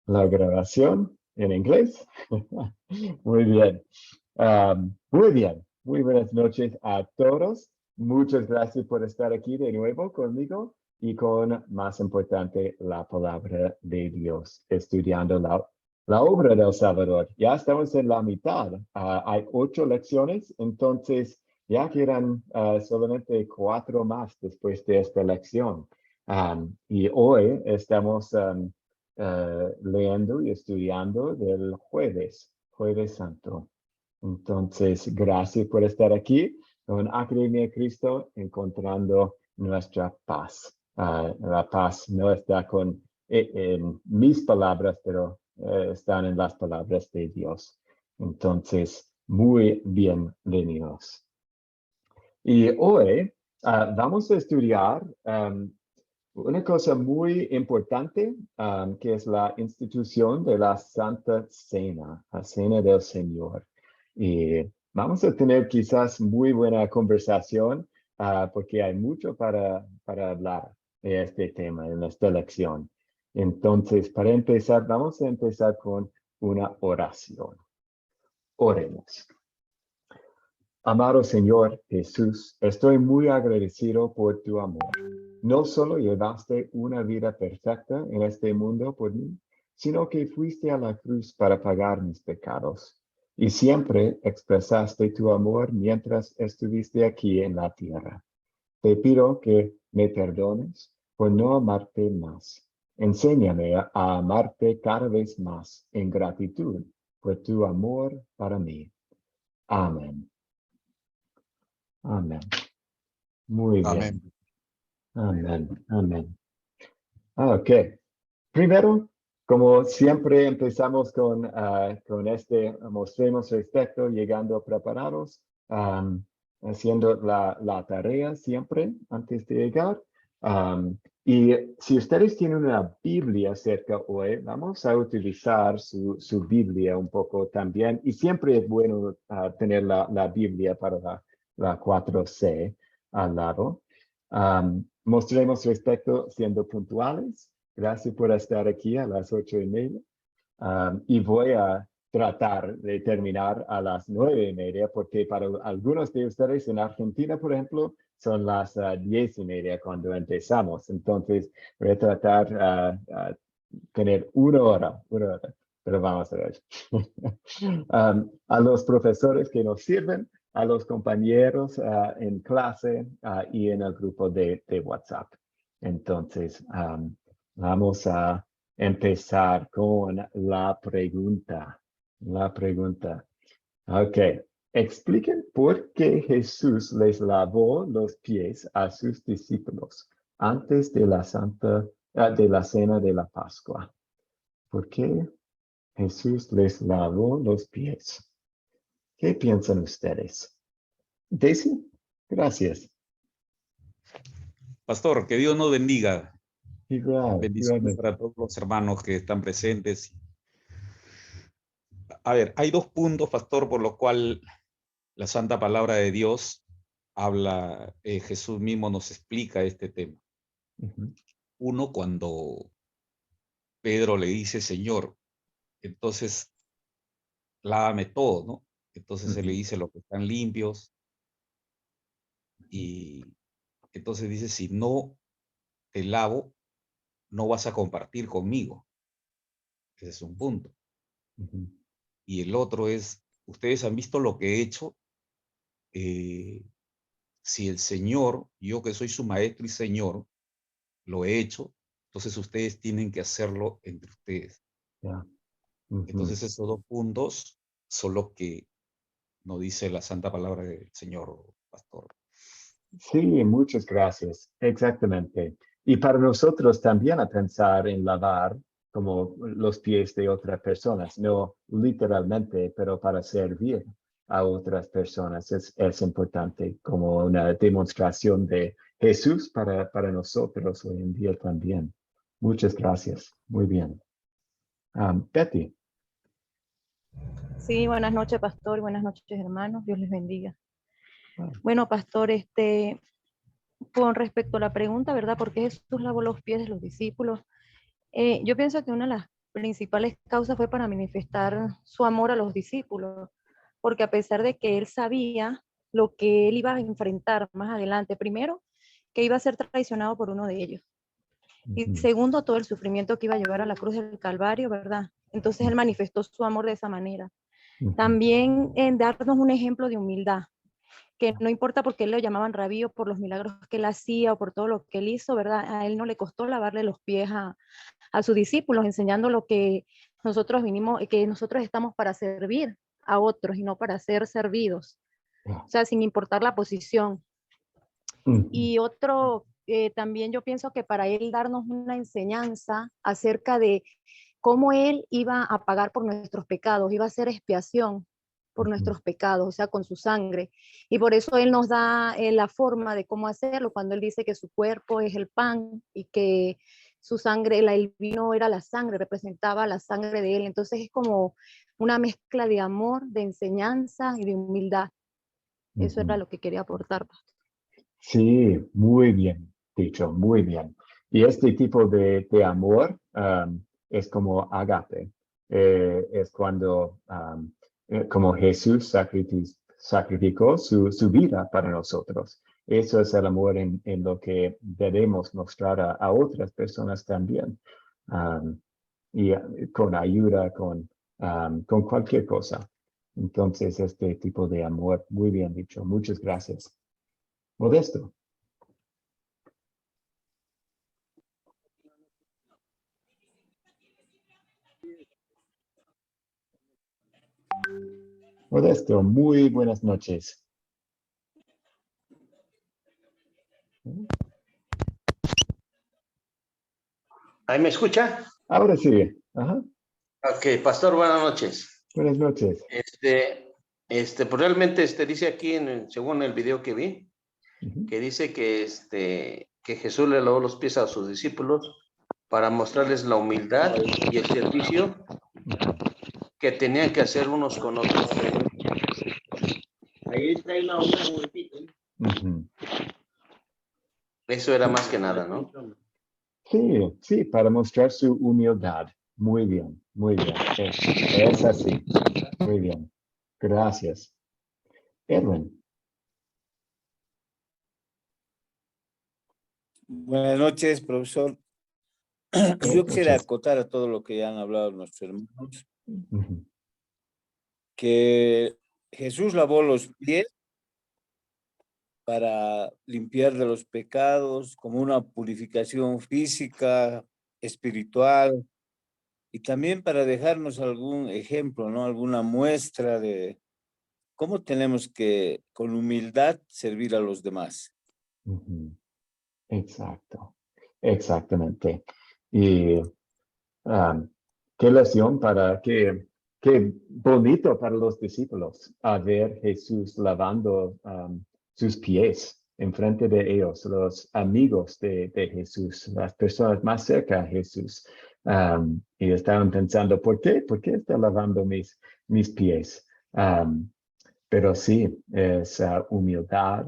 la grabación en inglés. Muy bien. Muy bien. Muy buenas noches a todos. Muchas gracias por estar aquí de nuevo conmigo y con, más importante, la palabra de Dios, estudiando la obra del Salvador. Ya estamos en la mitad. Hay 8 lecciones, entonces ya quedan solamente 4 más después de esta lección. Y hoy estamos leyendo y estudiando del Jueves Santo. Entonces, gracias por estar aquí con Academia de Cristo, encontrando nuestra paz. La paz no está en mis palabras, pero están en las palabras de Dios. Entonces, muy bienvenidos. Y hoy vamos a estudiar una cosa muy importante, que es la institución de la Santa Cena, la Cena del Señor. Y vamos a tener quizás muy buena conversación, porque hay mucho para hablar de este tema en esta lección. Entonces, para empezar, vamos a empezar con una oración. Oremos. Amado Señor Jesús, estoy muy agradecido por tu amor. No solo llevaste una vida perfecta en este mundo por mí, sino que fuiste a la cruz para pagar mis pecados. Y siempre expresaste tu amor mientras estuviste aquí en la tierra. Te pido que me perdones por no amarte más. Enséñame a amarte cada vez más en gratitud por tu amor para mí. Amén. Amén. Muy bien. Amén. Amén. Amén. Ok. Primero, como siempre, empezamos con mostremos respeto, llegando preparados, haciendo la tarea siempre antes de llegar. Y si ustedes tienen una Biblia cerca hoy, vamos a utilizar su Biblia un poco también. Y siempre es bueno tener la Biblia para la 4C al lado. Mostremos respeto siendo puntuales. Gracias por estar aquí a las 8:30. Y voy a tratar de terminar a las 9:30, porque para algunos de ustedes en Argentina, por ejemplo, son las 10:30 cuando empezamos. Entonces, voy a tratar tener una hora, pero vamos a ver. A los profesores que nos sirven, a los compañeros en clase y en el grupo de WhatsApp. Entonces, vamos a empezar con la pregunta. La pregunta. Ok. Expliquen por qué Jesús les lavó los pies a sus discípulos antes de de la cena de la Pascua. ¿Por qué Jesús les lavó los pies? ¿Qué piensan ustedes? Daisy, gracias. Pastor, que Dios nos bendiga. Bendiciones Igualmente. para todos los hermanos que están presentes. A ver, hay 2 puntos, pastor, por los cuales la santa palabra de Dios habla, Jesús mismo nos explica este tema. Uno, cuando Pedro le dice, Señor, entonces lávame todo, ¿no? Entonces él le dice los que están limpios, y entonces dice, si no te lavo, no vas a compartir conmigo. Ese es un punto. Y el otro es, ustedes han visto lo que he hecho. Si el Señor, yo que soy su maestro y Señor, lo he hecho, entonces ustedes tienen que hacerlo entre ustedes. Yeah. Entonces esos 2 puntos son los que nos dice la santa palabra del Señor, pastor. Sí, muchas gracias. Exactamente. Y para nosotros también a pensar en lavar como los pies de otras personas, no literalmente, pero para servir a otras personas es importante como una demostración de Jesús para nosotros hoy en día también. Muchas gracias. Muy bien. Betty. Sí, buenas noches, pastor, buenas noches, hermanos, Dios les bendiga. Ah. Bueno, pastor, con respecto a la pregunta, ¿verdad? ¿Por qué Jesús lavó los pies de los discípulos? Yo pienso que una de las principales causas fue para manifestar su amor a los discípulos, porque a pesar de que él sabía lo que él iba a enfrentar más adelante, primero, que iba a ser traicionado por uno de ellos, y segundo, todo el sufrimiento que iba a llevar a la cruz del Calvario, ¿verdad? Entonces él manifestó su amor de esa manera. También en darnos un ejemplo de humildad, que no importa por qué le llamaban rabí o por los milagros que él hacía o por todo lo que él hizo, ¿verdad? A él no le costó lavarle los pies a sus discípulos, enseñando lo que nosotros vinimos, que nosotros estamos para servir a otros y no para ser servidos. O sea, sin importar la posición. Y otro, también yo pienso que para él darnos una enseñanza acerca de cómo él iba a pagar por nuestros pecados, iba a hacer expiación por nuestros pecados, o sea, con su sangre. Y por eso él nos da la forma de cómo hacerlo, cuando él dice que su cuerpo es el pan y que su sangre, el vino era la sangre, representaba la sangre de él. Entonces es como una mezcla de amor, de enseñanza y de humildad. Eso era lo que quería aportar. Sí, muy bien dicho, muy bien. Y este tipo de amor es como agape. Es cuando, como Jesús sacrificó su vida para nosotros. Eso es el amor en lo que debemos mostrar a otras personas también. Y con ayuda, con cualquier cosa. Entonces, este tipo de amor, muy bien dicho. Muchas gracias. Modesto. Modesto, muy buenas noches. ¿Ahí me escucha? Ahora sí. Ajá. Ok, pastor, buenas noches. Buenas noches. Pues realmente dice aquí, según el video que vi, Ujú. que dice que Jesús le lavó los pies a sus discípulos para mostrarles la humildad y el servicio que tenían que hacer unos con otros. Ahí está una momentito. Eso era más que nada, ¿no? Sí, sí, para mostrar su humildad. Muy bien, muy bien. Es así. Muy bien. Gracias. Edwin. Buenas noches, profesor. Buenas Yo quisiera noches. acotar a todo lo que ya han hablado nuestros hermanos, Ujú. que Jesús lavó los pies para limpiar de los pecados, como una purificación física, espiritual, y también para dejarnos algún ejemplo, ¿no? Alguna muestra de cómo tenemos que, con humildad, servir a los demás. Ujú. Exacto. Exactamente. Y qué lección qué bonito para los discípulos a ver Jesús lavando sus pies en frente de ellos, los amigos de Jesús, las personas más cerca a Jesús. Y estaban pensando, ¿por qué? ¿Por qué está lavando mis pies? Pero sí, es humildad.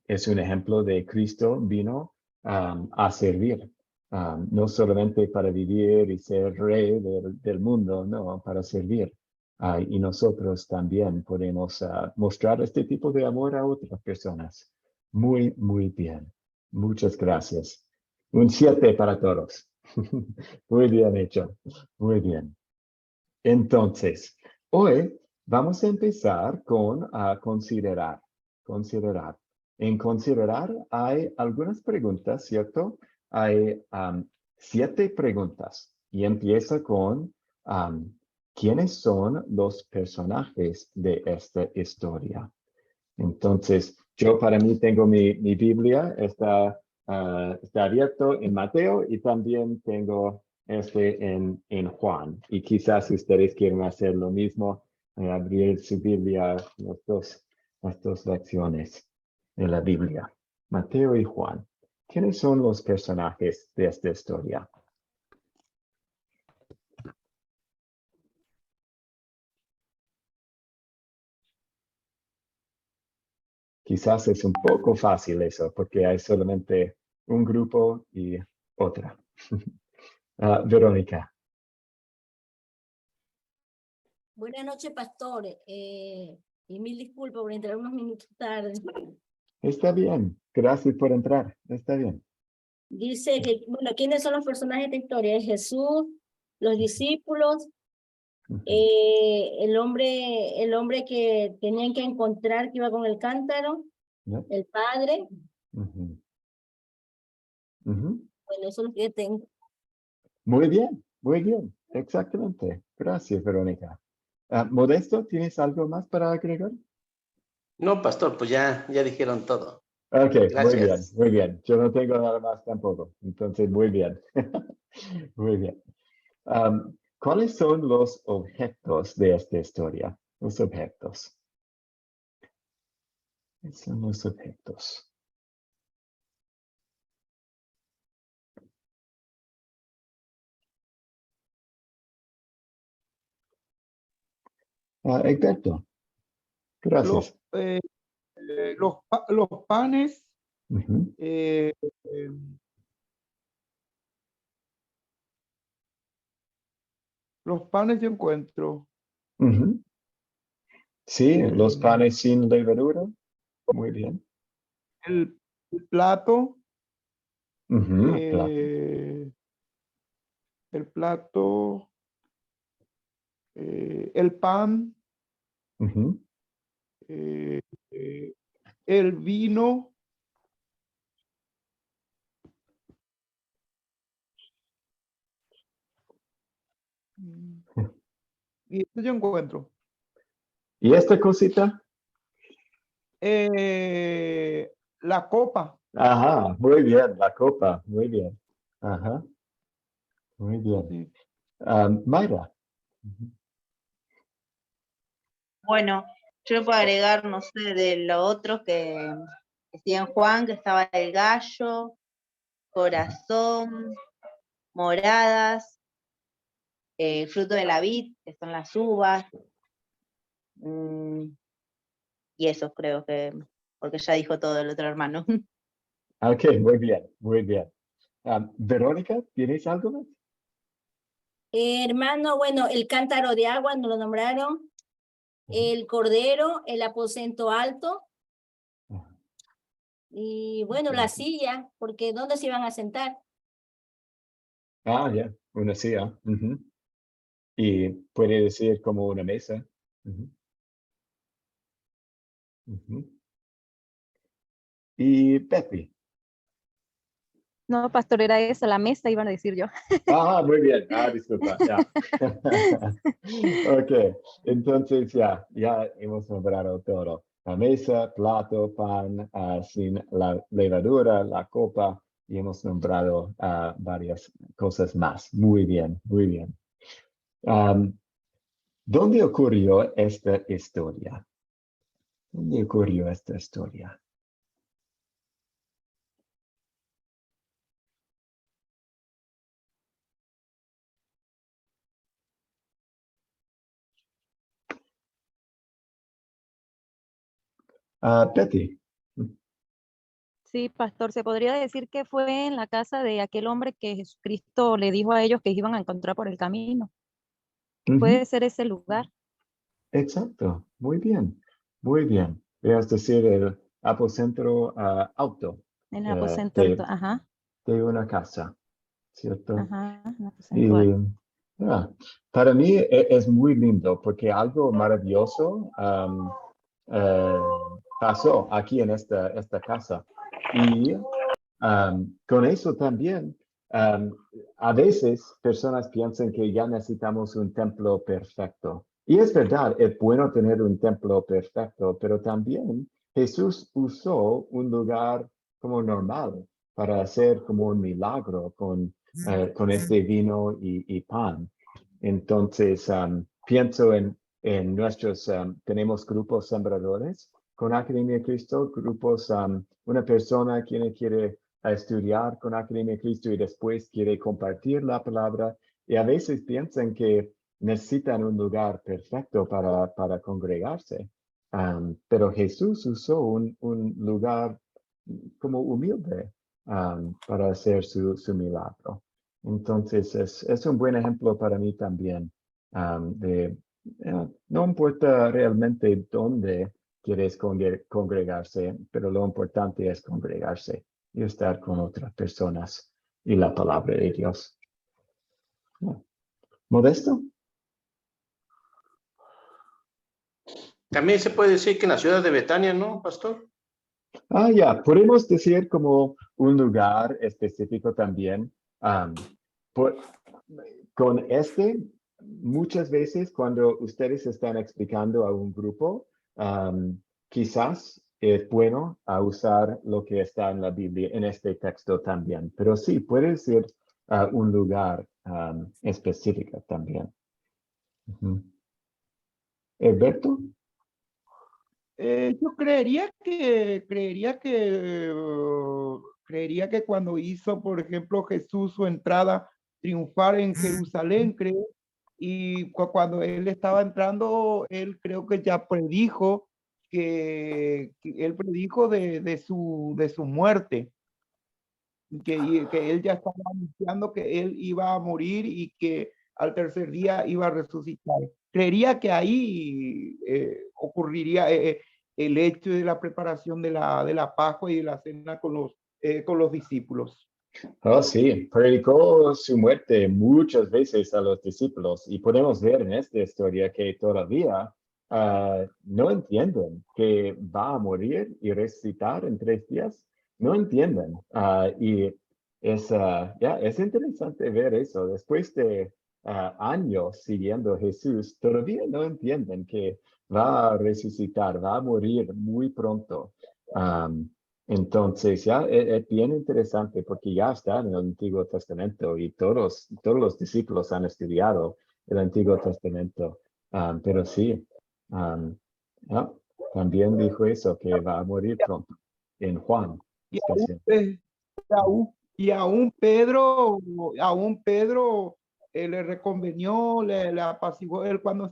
Es un ejemplo de Cristo vino a servir. No solamente para vivir y ser rey del mundo, no, para servir. Y nosotros también podemos mostrar este tipo de amor a otras personas. Muy, muy bien. Muchas gracias. Un 7 para todos. Muy bien hecho. Muy bien. Entonces, hoy vamos a empezar con considerar. Considerar. En considerar hay algunas preguntas, ¿cierto? Hay 7 preguntas y empieza con ¿quiénes son los personajes de esta historia? Entonces, yo para mí tengo mi Biblia, está abierto en Mateo y también tengo en Juan. Y quizás ustedes quieren hacer lo mismo, abrir su Biblia, las dos lecciones de la Biblia, Mateo y Juan. ¿Quiénes son los personajes de esta historia? Quizás es un poco fácil eso, porque hay solamente un grupo y otra. Verónica. Buenas noches, pastor. Y mil disculpas por entrar unos minutos tarde. Está bien. Gracias por entrar. Está bien. Dice que, bueno, ¿quiénes son los personajes de esta historia? Es Jesús, los discípulos, el hombre que tenían que encontrar que iba con el cántaro, ¿No? el padre. Ujú. Ujú. Bueno, eso es lo que tengo. Muy bien. Muy bien. Exactamente. Gracias, Verónica. Modesto, ¿tienes algo más para agregar? No, pastor, pues ya dijeron todo. Ok, muy bien, Gracias. muy bien. Yo no tengo nada más tampoco. Entonces, muy bien. Muy bien. ¿Cuáles son los objetos de esta historia? Los objetos. ¿Qué son los objetos? Egberto. Gracias. Los panes, Ujú, los panes yo encuentro. ujú. Sí, los eh, panes sin levadura. Muy bien. el plato, Ujú, plato. el plato, el pan, Ujú, eh, eh, el vino, y esto yo encuentro. ¿Y esta cosita? La copa. Ajá, muy bien, la copa. Muy bien. Ajá, muy bien. Sí. Mayra. Ujú. Bueno, yo puedo agregar, no sé, de lo otro que decía en Juan, que estaba el gallo, corazón, moradas, fruto de la vid, que son las uvas, y eso creo que, porque ya dijo todo el otro hermano. Ok, muy bien, muy bien. Verónica, ¿tienes algo más? Hermano, bueno, el cántaro de agua, nos lo nombraron. El cordero, el aposento alto. Ajá. Y bueno, la silla, porque ¿dónde se iban a sentar? Ya, una silla. Ujú. Y puede decir como una mesa. Ujú, ujú. Y Pepe. No, pastor, era esa, la mesa, iban a decir yo. Muy bien. Disculpa, ya. Ok, entonces ya hemos nombrado todo. La mesa, plato, pan, sin la levadura, la copa, y hemos nombrado varias cosas más. Muy bien, muy bien. ¿Dónde ocurrió esta historia? ¿Dónde ocurrió esta historia? Betty. Sí, pastor, se podría decir que fue en la casa de aquel hombre que Jesucristo le dijo a ellos que iban a encontrar por el camino. Ujú, Puede ser ese lugar. exacto, muy bien, muy bien. Es decir, el apocentro alto En el eh, aposento alto, de, ajá, de una casa, ¿cierto? ajá, en el aposento Y alto. ya, para mí es muy lindo porque algo maravilloso eh, pasó aquí en esta casa. Y con eso también, um, a veces personas piensan que ya necesitamos un templo perfecto. Y es verdad, es bueno tener un templo perfecto, pero también Jesús usó un lugar como normal para hacer como un milagro con este vino y pan. Entonces, pienso en nuestros, tenemos grupos sembradores con Academia Cristo, grupos, una persona quien quiere estudiar con Academia Cristo y después quiere compartir la palabra y a veces piensan que necesitan un lugar perfecto para congregarse. Pero Jesús usó un lugar como humilde para hacer su milagro. Entonces es un buen ejemplo para mí también de No importa realmente dónde quieres congregarse, pero lo importante es congregarse y estar con otras personas y la palabra de Dios. ¿Modesto? También se puede decir que en la ciudad de Betania, ¿no, pastor? Ya, podemos decir como un lugar específico también. Con muchas veces cuando ustedes están explicando a un grupo, quizás es bueno usar lo que está en la Biblia, en este texto también. Pero sí, puede ser un lugar específico también. ¿Alberto? Yo creería que cuando hizo, por ejemplo, Jesús su entrada triunfal en Jerusalén, creo, y cuando él estaba entrando, él creo que ya predijo que él predijo de su muerte, que él ya estaba anunciando que él iba a morir y que al tercer día iba a resucitar. Creería que ahí ocurriría el hecho de la preparación de la Pascua y de la cena con los discípulos. Oh, sí, predicó su muerte muchas veces a los discípulos y podemos ver en esta historia que todavía no entienden que va a morir y resucitar en 3 días. No entienden. Y es interesante ver eso. Después de años siguiendo a Jesús, todavía no entienden que va a resucitar, va a morir muy pronto. Entonces, es bien interesante porque ya está en el Antiguo Testamento y todos los discípulos han estudiado el Antiguo Testamento. Pero sí, también dijo eso, que va a morir pronto en Juan. Y aún Pedro le reconvenió, le apaciguó él cuando él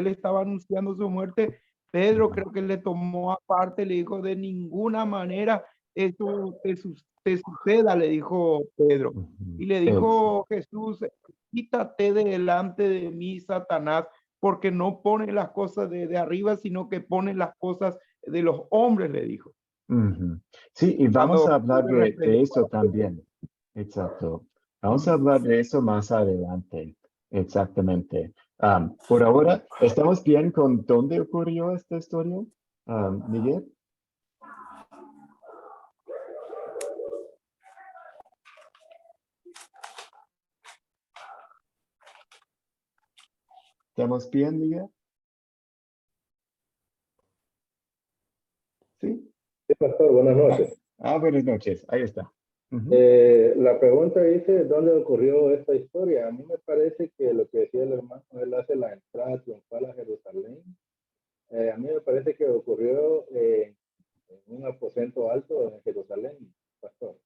estaba anunciando su muerte. Pedro creo que le tomó aparte, le dijo, de ninguna manera esto te suceda, le dijo Pedro. Y le dijo Jesús, quítate de delante de mí, Satanás, porque no pone las cosas de arriba, sino que pone las cosas de los hombres, le dijo. Sí, y vamos a hablar de eso también. Exacto. Vamos a hablar de eso más adelante. Exactamente. Por ahora, ¿estamos bien con dónde ocurrió esta historia, Miguel? ¿Estamos bien, Miguel? ¿Sí? Sí, pastor, buenas noches. Buenas noches. Ahí está. La pregunta dice, ¿dónde ocurrió esta historia? A mí me parece que lo que decía el hermano, él hace la entrada triunfal a Jerusalén. A mí me parece que ocurrió en un aposento alto en Jerusalén, pastor.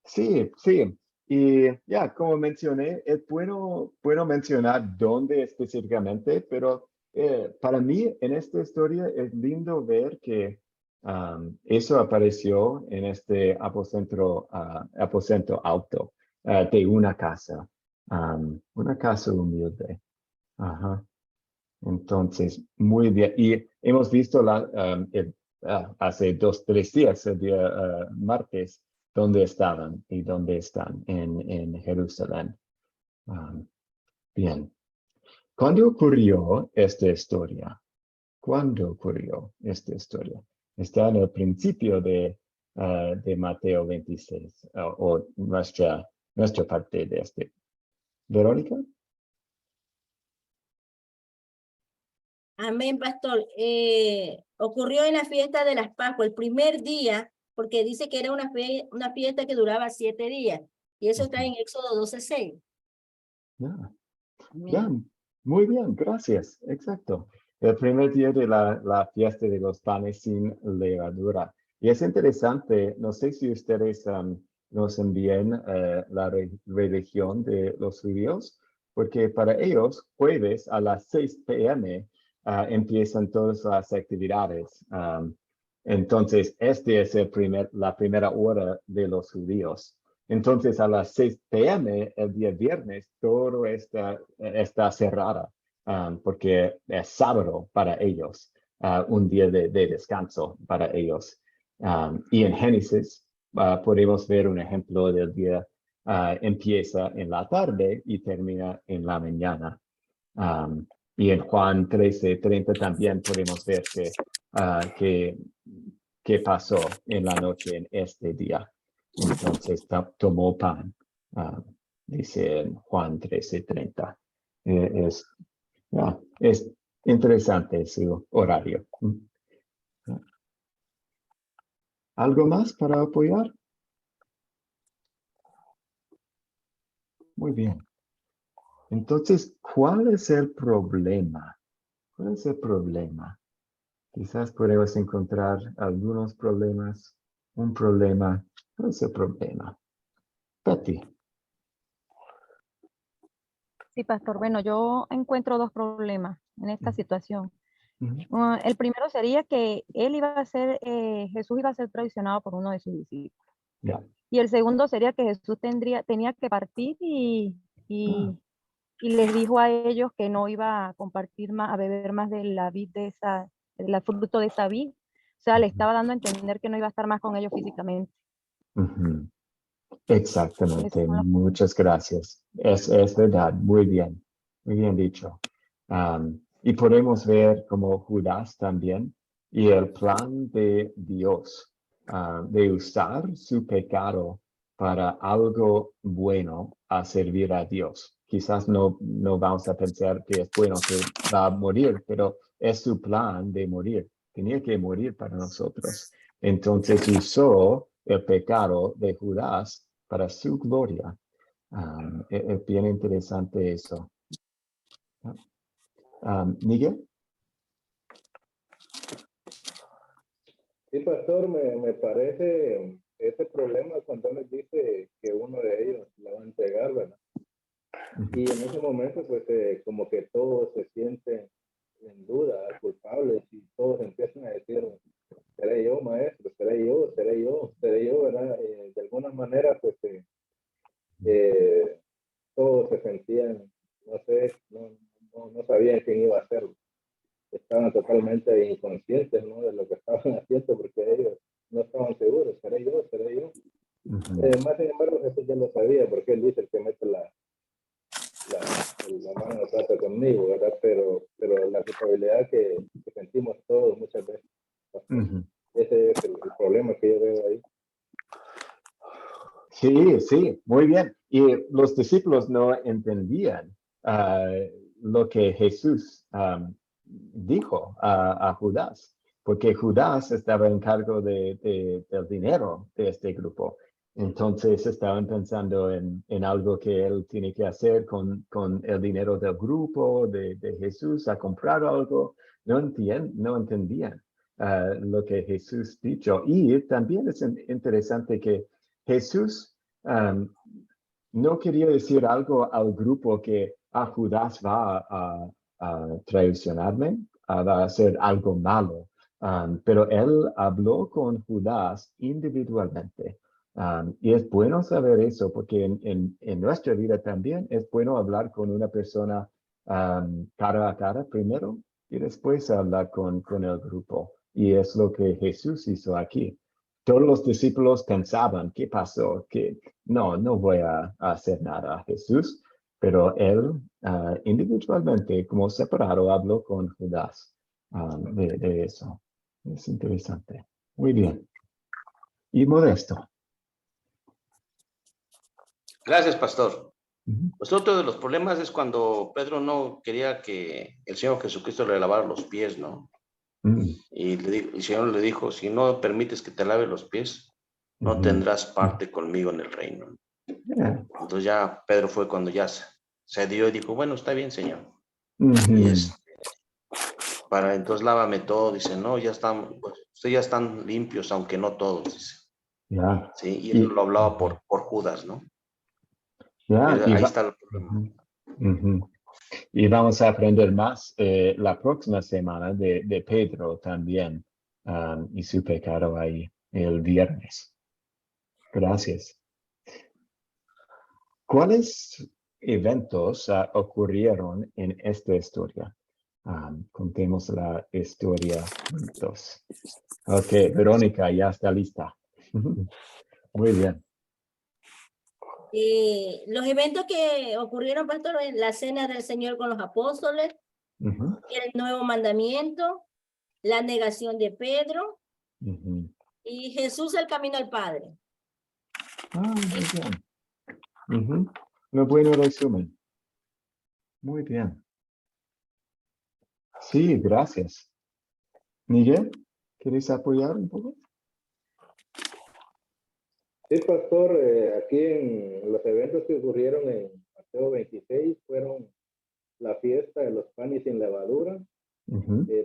Sí, sí. Y ya, como mencioné, es bueno mencionar dónde específicamente, pero para mí en esta historia es lindo ver que eso apareció en este aposento alto de una casa humilde. Ajá. Entonces, muy bien. Y hemos visto hace 2-3 días, el día martes, dónde estaban y dónde están en Jerusalén. Bien. ¿Cuándo ocurrió esta historia? ¿Cuándo ocurrió esta historia? Está en el principio de Mateo 26, o nuestra parte de este. ¿Verónica? Amén, pastor. Ocurrió en la fiesta de las Pascuas, el primer día, porque dice que era una fiesta que duraba 7 días. Y eso está en Éxodo 12:6. Ya, muy bien, gracias. Exacto. El primer día de la fiesta de los panes sin levadura. Y es interesante, no sé si ustedes nos envían la religión de los judíos, porque para ellos, jueves a las 6 p.m. Empiezan todas las actividades. Entonces, este es la primera hora de los judíos. Entonces, a las 6 p.m. el día viernes, todo está cerrado porque es sábado para ellos, un día de descanso para ellos. Y en Génesis podemos ver un ejemplo del día empieza en la tarde y termina en la mañana. Y en Juan 13:30 también podemos ver que pasó en la noche en este día. Entonces tomó pan, dice en Juan 13:30. Es interesante su horario. ¿Algo más para apoyar? Muy bien. Entonces, ¿cuál es el problema? ¿Cuál es el problema? Quizás podemos encontrar algunos problemas, un problema. ¿Cuál es el problema? Betty. Sí, pastor. Bueno, yo encuentro dos problemas en esta situación. El primero sería que Jesús iba a ser traicionado por uno de sus discípulos. Yeah. Y el segundo sería que Jesús tenía que partir y les dijo a ellos que no iba a compartir más, a beber más de la vid del fruto de esa vid. O sea, le estaba dando a entender que no iba a estar más con ellos físicamente. Exactamente, muchas gracias. Es verdad, muy bien dicho. Y podemos ver como Judas también y el plan de Dios de usar su pecado para algo bueno a servir a Dios. Quizás no vamos a pensar que es bueno que va a morir, pero es su plan de morir. Tenía que morir para nosotros. Entonces usó el pecado de Judas para su gloria. Es bien interesante eso. Miguel. Sí, pastor, me parece ese problema cuando les dice que uno de ellos la va a entregar, ¿verdad? Y en ese momento, pues, como que todos se sienten en duda, culpables, y todos empiezan a decir, seré yo, maestro, seré yo, ¿verdad? De alguna manera, pues, todos se sentían, no sé, no sabían quién iba a hacerlo. Estaban totalmente inconscientes, ¿no?, de lo que estaban haciendo, porque ellos no estaban seguros, seré yo. Más sin embargo, Jesús ya lo sabía, porque él dice, el que mete la mano no trata conmigo, ¿verdad? Pero la culpabilidad que sentimos todos muchas veces. Ese es el problema que yo veo ahí. Sí, muy bien. Y los discípulos no entendían lo que Jesús dijo a Judas, porque Judas estaba en cargo del dinero de este grupo. Entonces estaban pensando en algo que él tiene que hacer con el dinero del grupo, de Jesús, a comprar algo. No entendían lo que Jesús dijo. Y también es interesante que Jesús no quería decir algo al grupo que Judas va a traicionarme, va a hacer algo malo. Pero él habló con Judas individualmente. Y es bueno saber eso, porque en nuestra vida también es bueno hablar con una persona cara a cara primero y después hablar con el grupo. Y es lo que Jesús hizo aquí. Todos los discípulos pensaban, ¿qué pasó? Que no voy a hacer nada a Jesús, pero él individualmente, como separado, habló con Judas de eso. Es interesante. Muy bien. Y Modesto. Gracias, pastor. Pues otro de los problemas es cuando Pedro no quería que el Señor Jesucristo le lavara los pies, ¿no? Y el Señor le dijo, si no permites que te lave los pies, no tendrás parte conmigo en el reino. Entonces ya Pedro fue cuando ya se dio y dijo, bueno, está bien, Señor. Y entonces lávame todo, dice, no, ya están, pues, ustedes ya están limpios, aunque no todos, dice. Sí, y eso lo hablaba por Judas, ¿no? Ahí está el problema. Y vamos a aprender más la próxima semana de Pedro también y su pecado ahí el viernes. Gracias. ¿Cuáles eventos ocurrieron en esta historia? Contemos la historia juntos. Ok, Verónica, ya está lista. Muy bien. Los eventos que ocurrieron, pastor, en la cena del Señor con los apóstoles, el nuevo mandamiento, la negación de Pedro y Jesús el camino al Padre. Muy bien. Un buen resumen. Muy bien. Sí, gracias. Miguel, ¿quieres apoyar un poco? Sí, pastor, aquí en los eventos que ocurrieron en Mateo 26 fueron la fiesta de los panes sin levadura,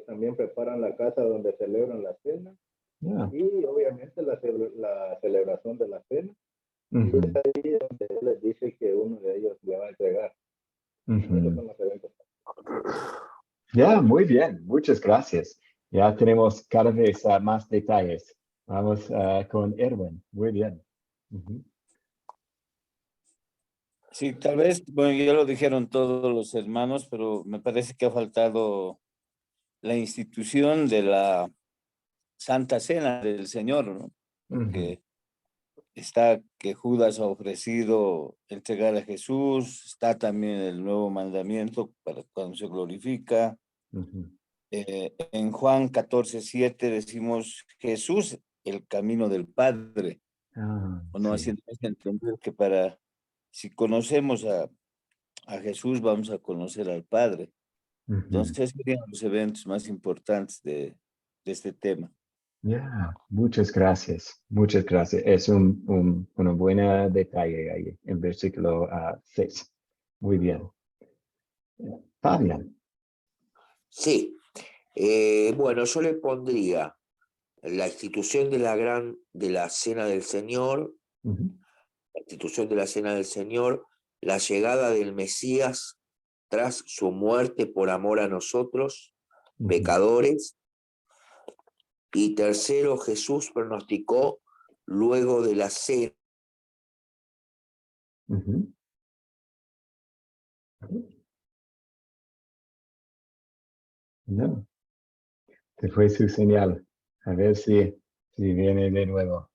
también preparan la casa donde celebran la cena, y obviamente la celebración de la cena, y es ahí donde él les dice que uno de ellos le va a entregar. Esos son los eventos. Ya, muy bien, muchas gracias. Ya tenemos cada vez más detalles. Vamos con Erwin, muy bien. Sí, tal vez, bueno, ya lo dijeron todos los hermanos, pero me parece que ha faltado la institución de la Santa Cena del Señor, ¿no? Porque está que Judas ha ofrecido entregar a Jesús, está también el nuevo mandamiento para cuando se glorifica. En Juan 14:7 decimos Jesús, el camino del Padre. O no, haciendo entender que si conocemos a Jesús, vamos a conocer al Padre. Entonces, serían los eventos más importantes de este tema. Ya, muchas gracias. Muchas gracias. Es un buen detalle ahí en versículo 6. Muy bien. Fabián. Sí. Bueno, yo le pondría la institución de la Cena del Señor, la institución de la Cena del Señor, la llegada del Mesías tras su muerte por amor a nosotros, pecadores. Y tercero, Jesús pronosticó luego de la cena. No. Se fue su señal. A ver si viene de nuevo.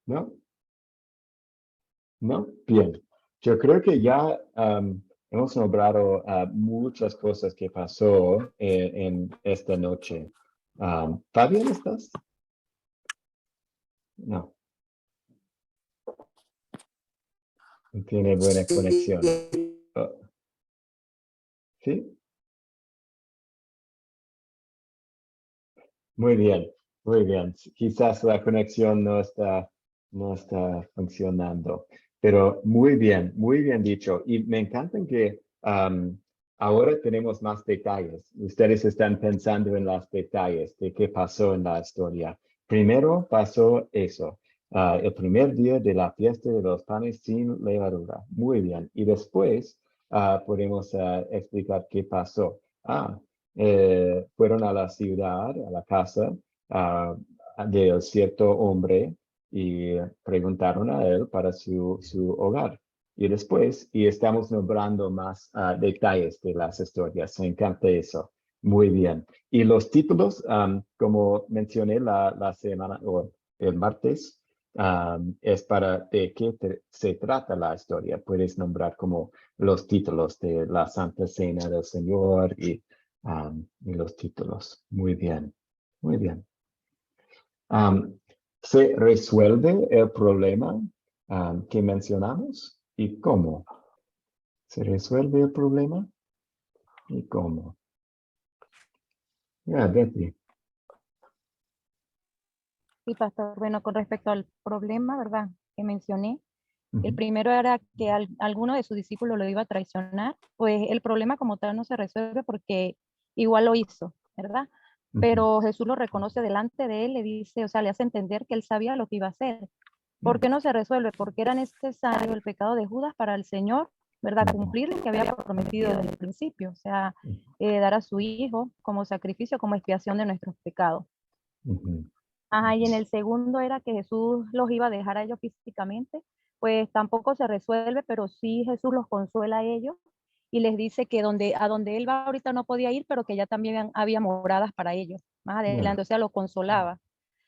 ¿No? ¿No? Bien. Yo creo que ya hemos nombrado muchas cosas que pasó en esta noche. ¿Fabián estás? No. No tiene buena conexión. Oh. ¿Sí? Muy bien, muy bien. Quizás la conexión no está funcionando, pero muy bien dicho. Y me encanta que ahora tenemos más detalles. Ustedes están pensando en los detalles de qué pasó en la historia. Primero pasó eso, el primer día de la fiesta de los panes sin levadura. Muy bien. Y después podemos explicar qué pasó. Fueron a la ciudad, a la casa de cierto hombre y preguntaron a él para su hogar. Y después, estamos nombrando más detalles de las historias. Me encanta eso. Muy bien. Y los títulos, como mencioné la semana o el martes, es para de qué se trata la historia. Puedes nombrar como los títulos de la Santa Cena del Señor y los títulos. Muy bien, muy bien. ¿Se resuelve el problema que mencionamos? ¿Y cómo? ¿Se resuelve el problema? ¿Y cómo? Betty. Sí, pastor. Bueno, con respecto al problema, ¿verdad?, que mencioné, el primero era que alguno de sus discípulos lo iba a traicionar. Pues el problema como tal no se resuelve porque igual lo hizo, ¿verdad? Pero Jesús lo reconoce delante de él, le dice, o sea, le hace entender que él sabía lo que iba a hacer. ¿Por qué no se resuelve? Porque era necesario el pecado de Judas para el Señor, ¿verdad?, cumplir lo que había prometido desde el principio, o sea, dar a su hijo como sacrificio, como expiación de nuestros pecados. Ajá, y en el segundo era que Jesús los iba a dejar a ellos físicamente, pues tampoco se resuelve, pero sí Jesús los consuela a ellos y les dice que a donde él va ahorita no podía ir, pero que ya también había moradas para ellos, más adelante, o sea, los consolaba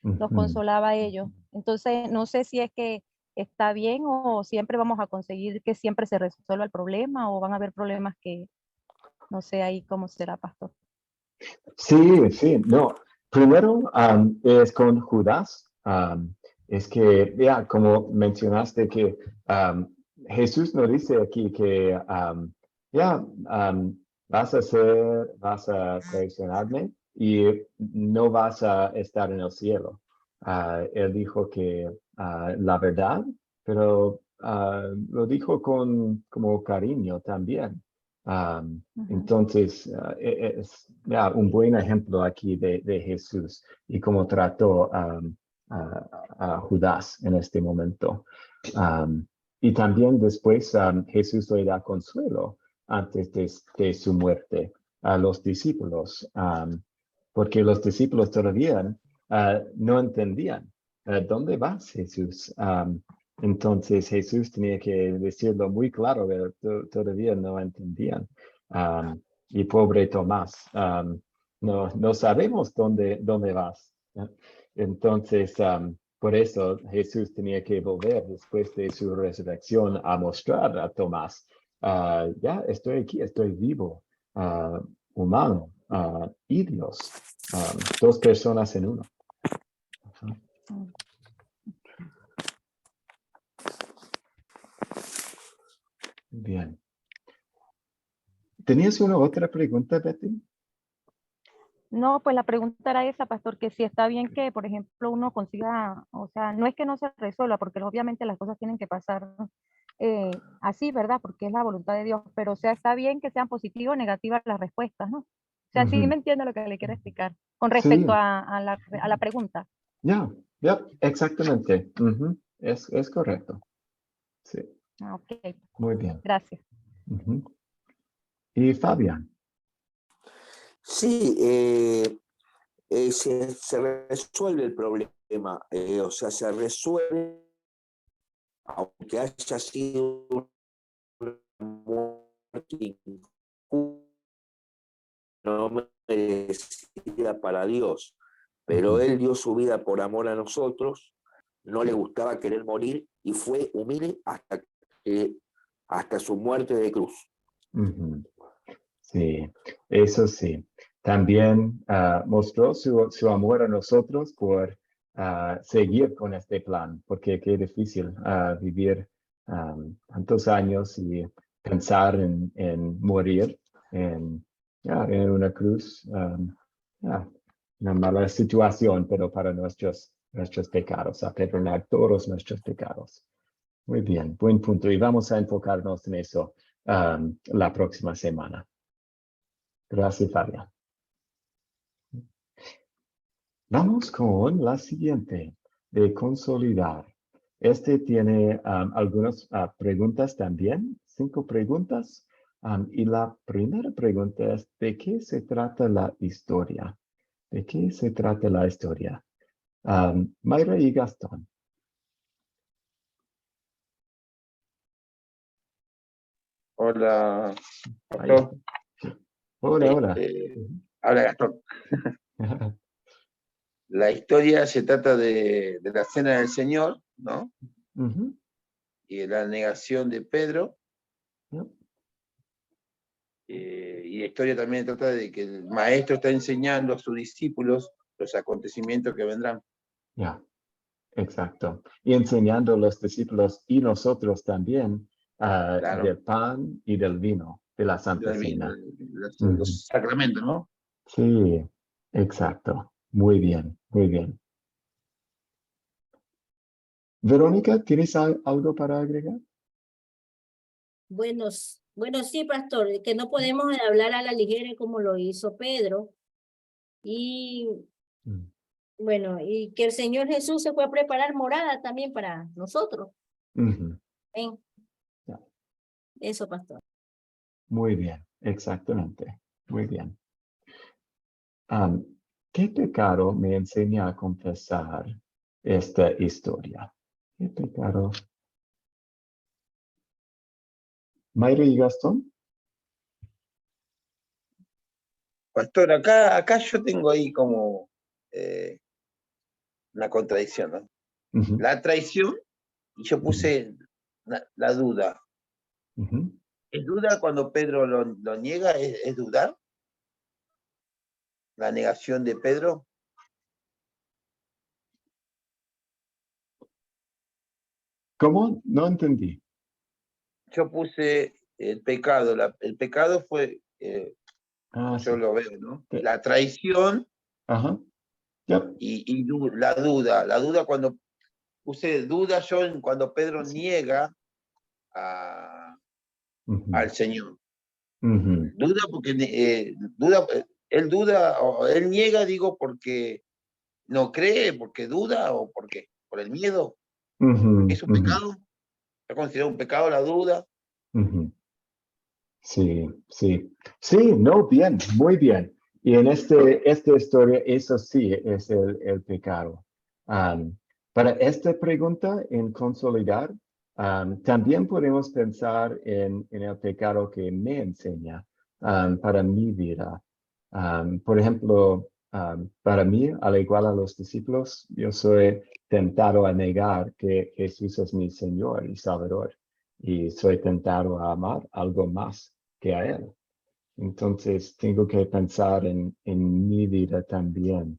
a ellos. Entonces, no sé si es que está bien o siempre vamos a conseguir que siempre se resuelva el problema o van a haber problemas que no sé ahí cómo será, pastor. Sí, sí, no. Primero es con Judas. Es que, ya, como mencionaste que Jesús nos dice aquí que vas a traicionarme y no vas a estar en el cielo. Él dijo que la verdad, pero lo dijo con como cariño también. Entonces, es un buen ejemplo aquí de Jesús y cómo trató a Judas en este momento. Y también después Jesús le da consuelo antes de su muerte a los discípulos, porque los discípulos todavía no entendían. ¿Dónde vas, Jesús? Entonces Jesús tenía que decirlo muy claro, pero todavía no entendían. Y pobre Tomás, no sabemos dónde vas. Entonces, por eso Jesús tenía que volver después de su resurrección a mostrar a Tomás, ya estoy aquí, estoy vivo, humano y Dios, dos personas en uno. Bien. ¿Tenías una otra pregunta, Betty? No, pues la pregunta era esa, pastor, que si está bien que, por ejemplo, uno consiga, o sea, no es que no se resuelva, porque obviamente las cosas tienen que pasar así, ¿verdad? Porque es la voluntad de Dios, pero o sea, está bien que sean positivas o negativas las respuestas, ¿no? O sea, sí me entiende lo que le quiero explicar con respecto Sí. a la pregunta. Ya, exactamente. Es correcto. Sí, Ok, muy bien. gracias. Y Fabián. Sí, se resuelve el problema, o sea, se resuelve, aunque haya sido una muerte no merecida para Dios, pero Él dio su vida por amor a nosotros, no le gustaba querer morir y fue humilde hasta su muerte de cruz. Sí, eso sí. También mostró su amor a nosotros por seguir con este plan, porque qué difícil vivir tantos años y pensar en morir en una cruz. Una mala situación, pero para nuestros pecados, a perdonar todos nuestros pecados. Muy bien, buen punto. Y vamos a enfocarnos en eso la próxima semana. Gracias, Fabián. Vamos con la siguiente, de consolidar. Este tiene algunas preguntas también, 5 preguntas. Y la primera pregunta es, ¿de qué se trata la historia? ¿De qué se trata la historia? Mayra y Gastón. Hola, pastor. Hola. Habla Gastón. La historia se trata de la cena del Señor, ¿no? Y de la negación de Pedro. Y la historia también trata de que el maestro está enseñando a sus discípulos los acontecimientos que vendrán. Ya, exacto. Y enseñando a los discípulos y nosotros también Claro. del pan y del vino, de la Santa Cena. Los sacramentos, ¿no? Sí, exacto. Muy bien, muy bien. Verónica, ¿tienes algo para agregar? Bueno, sí, pastor, que no podemos hablar a la ligera como lo hizo Pedro. Y bueno, y que el Señor Jesús se fue a preparar morada también para nosotros. ¿Ven? Ya. Eso, pastor. Muy bien, exactamente. Muy bien. ¿Qué pecado me enseña a confesar esta historia? ¿Qué pecado? Mayra y Gastón. Pastor, acá yo tengo ahí como una contradicción, ¿no? La traición, y yo puse la duda. ¿Es duda cuando Pedro lo niega? ¿Es dudar? La negación de Pedro. ¿Cómo? No entendí. Yo puse el pecado. El pecado fue, yo Sí. lo veo, ¿no? La traición. Ajá. Yep. Y la duda. La duda cuando puse duda yo cuando Pedro niega al Señor. Duda porque él duda, o él niega, digo, porque no cree, porque duda, o porque por el miedo. ¿Es un pecado? ¿Está considerado un pecado la duda? Sí, sí. Sí, no, bien, muy bien. Y en esta historia, eso sí es el pecado. Para esta pregunta, en consolidar, también podemos pensar en el pecado que me enseña para mi vida. Por ejemplo, para mí, al igual a los discípulos, yo soy tentado a negar que Jesús es mi Señor y Salvador. Y soy tentado a amar algo más que a Él. Entonces, tengo que pensar en mi vida también.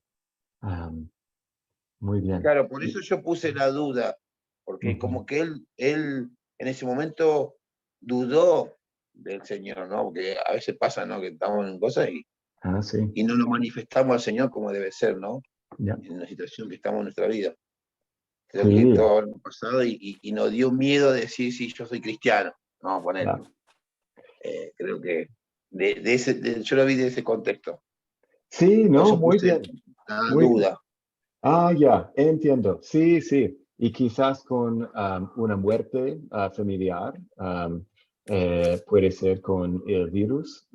Muy bien. Claro, por eso yo puse la duda, porque como que él en ese momento dudó del Señor, ¿no? Porque a veces pasa, ¿no? Que estamos en cosas y no nos manifestamos al Señor como debe ser, ¿no? En una situación que estamos en nuestra vida. Creo que todo lo pasado y nos dio miedo de decir, sí, yo soy cristiano. Vamos a poner. Creo que yo lo vi de ese contexto. Sí, no, muy bien. La duda. Ya, entiendo. Sí, sí. Y quizás con una muerte familiar, puede ser con el virus,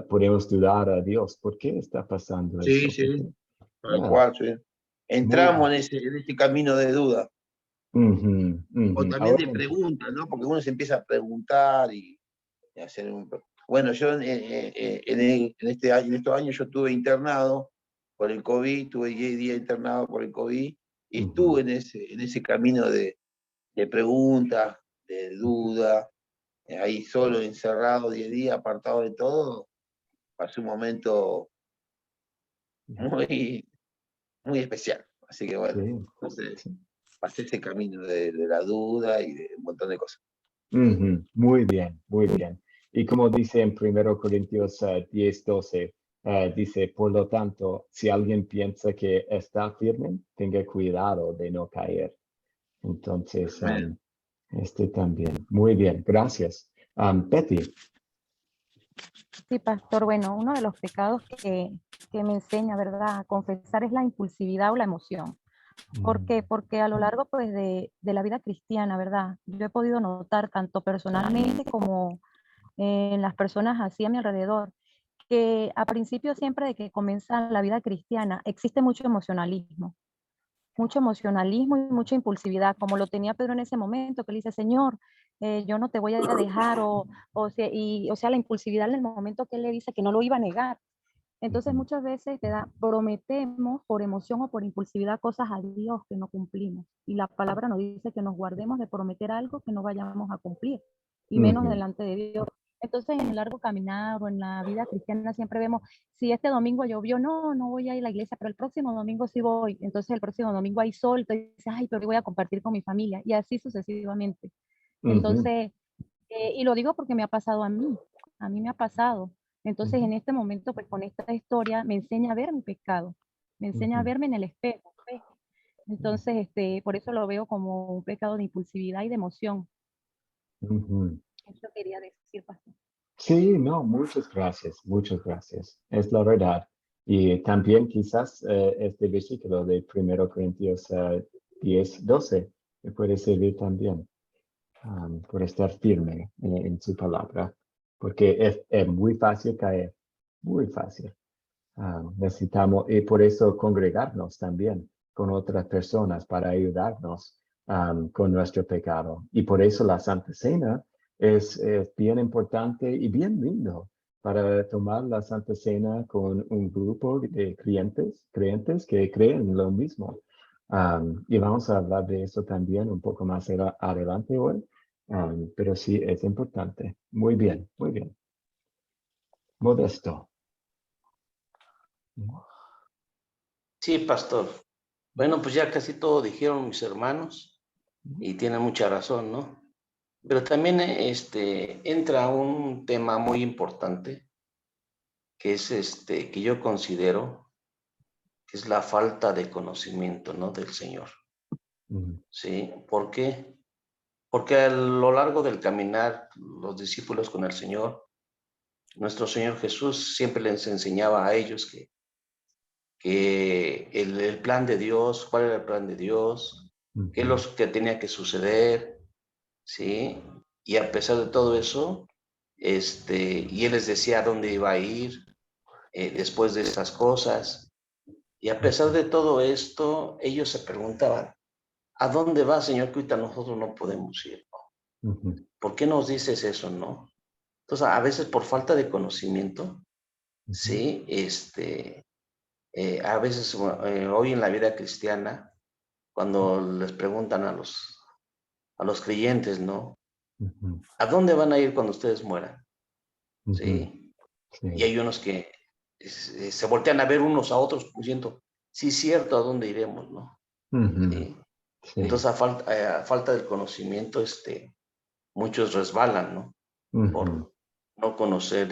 podemos dudar a Dios. ¿Por qué está pasando eso? Sí, sí. Tal cual, sí. Entramos en ese camino de duda. O también de preguntas, ¿no? Porque uno se empieza a preguntar y hacer un... Bueno, yo en estos años yo estuve internado por el COVID, tuve 10 días internado por el COVID y estuve en ese camino de preguntas, de duda, ahí solo, encerrado 10 días, apartado de todo. Pasé un momento muy, muy especial. Así que bueno, entonces pasé ese camino de la duda y de un montón de cosas. Muy bien, muy bien. Y como dice en 1 Corintios 10:12, dice, por lo tanto, si alguien piensa que está firme, tenga cuidado de no caer. Entonces, también. Muy bien, gracias. Betty. Sí, pastor, bueno, uno de los pecados que me enseña, ¿verdad?, a confesar es la impulsividad o la emoción. ¿Por qué? Porque a lo largo, pues, de la vida cristiana, ¿verdad?, yo he podido notar, tanto personalmente como en las personas así a mi alrededor, que a principio siempre de que comienza la vida cristiana, existe mucho emocionalismo y mucha impulsividad, como lo tenía Pedro en ese momento, que le dice, Señor, yo no te voy a dejar, o sea, la impulsividad en el momento que él le dice que no lo iba a negar. Entonces muchas veces prometemos por emoción o por impulsividad cosas a Dios que no cumplimos. Y la palabra nos dice que nos guardemos de prometer algo que no vayamos a cumplir, y menos delante de Dios. Entonces en el largo caminar o en la vida cristiana siempre vemos, si este domingo llovió, no voy a ir a la iglesia, pero el próximo domingo sí voy. Entonces el próximo domingo hay sol, entonces dices, ay, pero voy a compartir con mi familia, y así sucesivamente. Entonces, y lo digo porque me ha pasado a mí me ha pasado. Entonces, en este momento, pues con esta historia, me enseña a ver mi pecado, me enseña a verme en el espejo, ¿ves? Entonces, por eso lo veo como un pecado de impulsividad y de emoción. Eso quería decir, pastor. Sí, no, muchas gracias, muchas gracias. Es la verdad. Y también quizás este versículo de 1 Corintios 10:12 me puede servir también por estar firme en su palabra, porque es muy fácil caer, muy fácil. Necesitamos, y por eso congregarnos también con otras personas para ayudarnos con nuestro pecado. Y por eso la Santa Cena es bien importante y bien lindo para tomar la Santa Cena con un grupo de creyentes que creen lo mismo. Y vamos a hablar de eso también un poco más adelante hoy. Pero sí, es importante. Muy bien, muy bien. Modesto. Sí, pastor. Bueno, pues ya casi todo dijeron mis hermanos y tienen mucha razón, ¿no? Pero también entra un tema muy importante que es que yo considero que es la falta de conocimiento, ¿no? Del Señor. ¿Sí? ¿Por qué? Porque a lo largo del caminar, los discípulos con el Señor, nuestro Señor Jesús siempre les enseñaba a ellos que el plan de Dios, cuál era el plan de Dios, qué es lo que tenía que suceder, ¿sí? Y a pesar de todo eso, y Él les decía a dónde iba a ir después de estas cosas. Y a pesar de todo esto, ellos se preguntaban, ¿a dónde va, Señor, que ahorita nosotros no podemos ir? ¿Por qué nos dices eso, no? Entonces, a veces por falta de conocimiento, ¿sí? A veces hoy en la vida cristiana, cuando les preguntan a los creyentes, ¿no? ¿A dónde van a ir cuando ustedes mueran? ¿Sí? Y hay unos que se voltean a ver unos a otros diciendo, sí, cierto, ¿a dónde iremos, no? ¿Sí? Sí. Entonces, a falta del conocimiento, muchos resbalan, ¿no? Por no conocer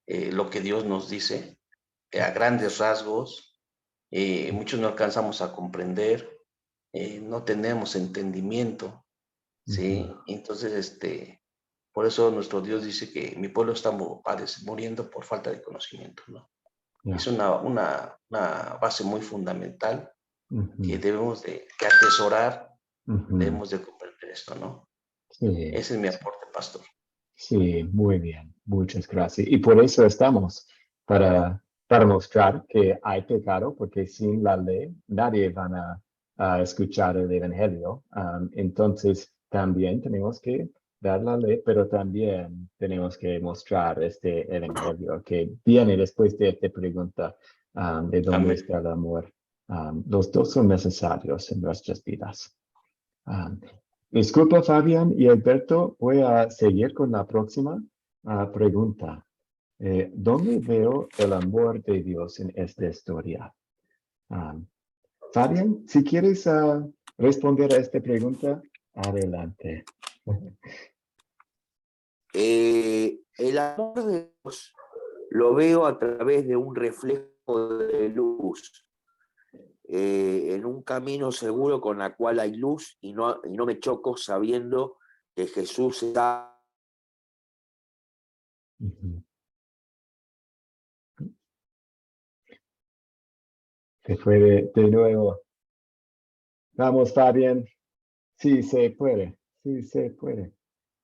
lo que Dios nos dice a grandes rasgos. Muchos no alcanzamos a comprender, no tenemos entendimiento, ¿sí? Entonces, por eso nuestro Dios dice que mi pueblo está muriendo por falta de conocimiento, ¿no? Es una base muy fundamental que debemos de atesorar, debemos de comprender esto, ¿no? Sí. Ese es mi aporte, pastor. Sí, muy bien. Muchas gracias. Y por eso estamos, para mostrar que hay pecado, porque sin la ley nadie va a escuchar el Evangelio. Entonces, también tenemos que dar la ley, pero también tenemos que mostrar este Evangelio que viene después de esta pregunta de dónde está el amor. Los dos son necesarios en nuestras vidas. Disculpa, Fabián y Alberto, voy a seguir con la próxima pregunta. ¿Dónde veo el amor de Dios en esta historia? Fabián, si quieres responder a esta pregunta, adelante. El amor de Dios lo veo a través de un reflejo de luz. En un camino seguro con la cual hay luz y no me choco sabiendo que Jesús está. Se fue de nuevo. Vamos, Fabián. Sí, se puede. Sí, se puede.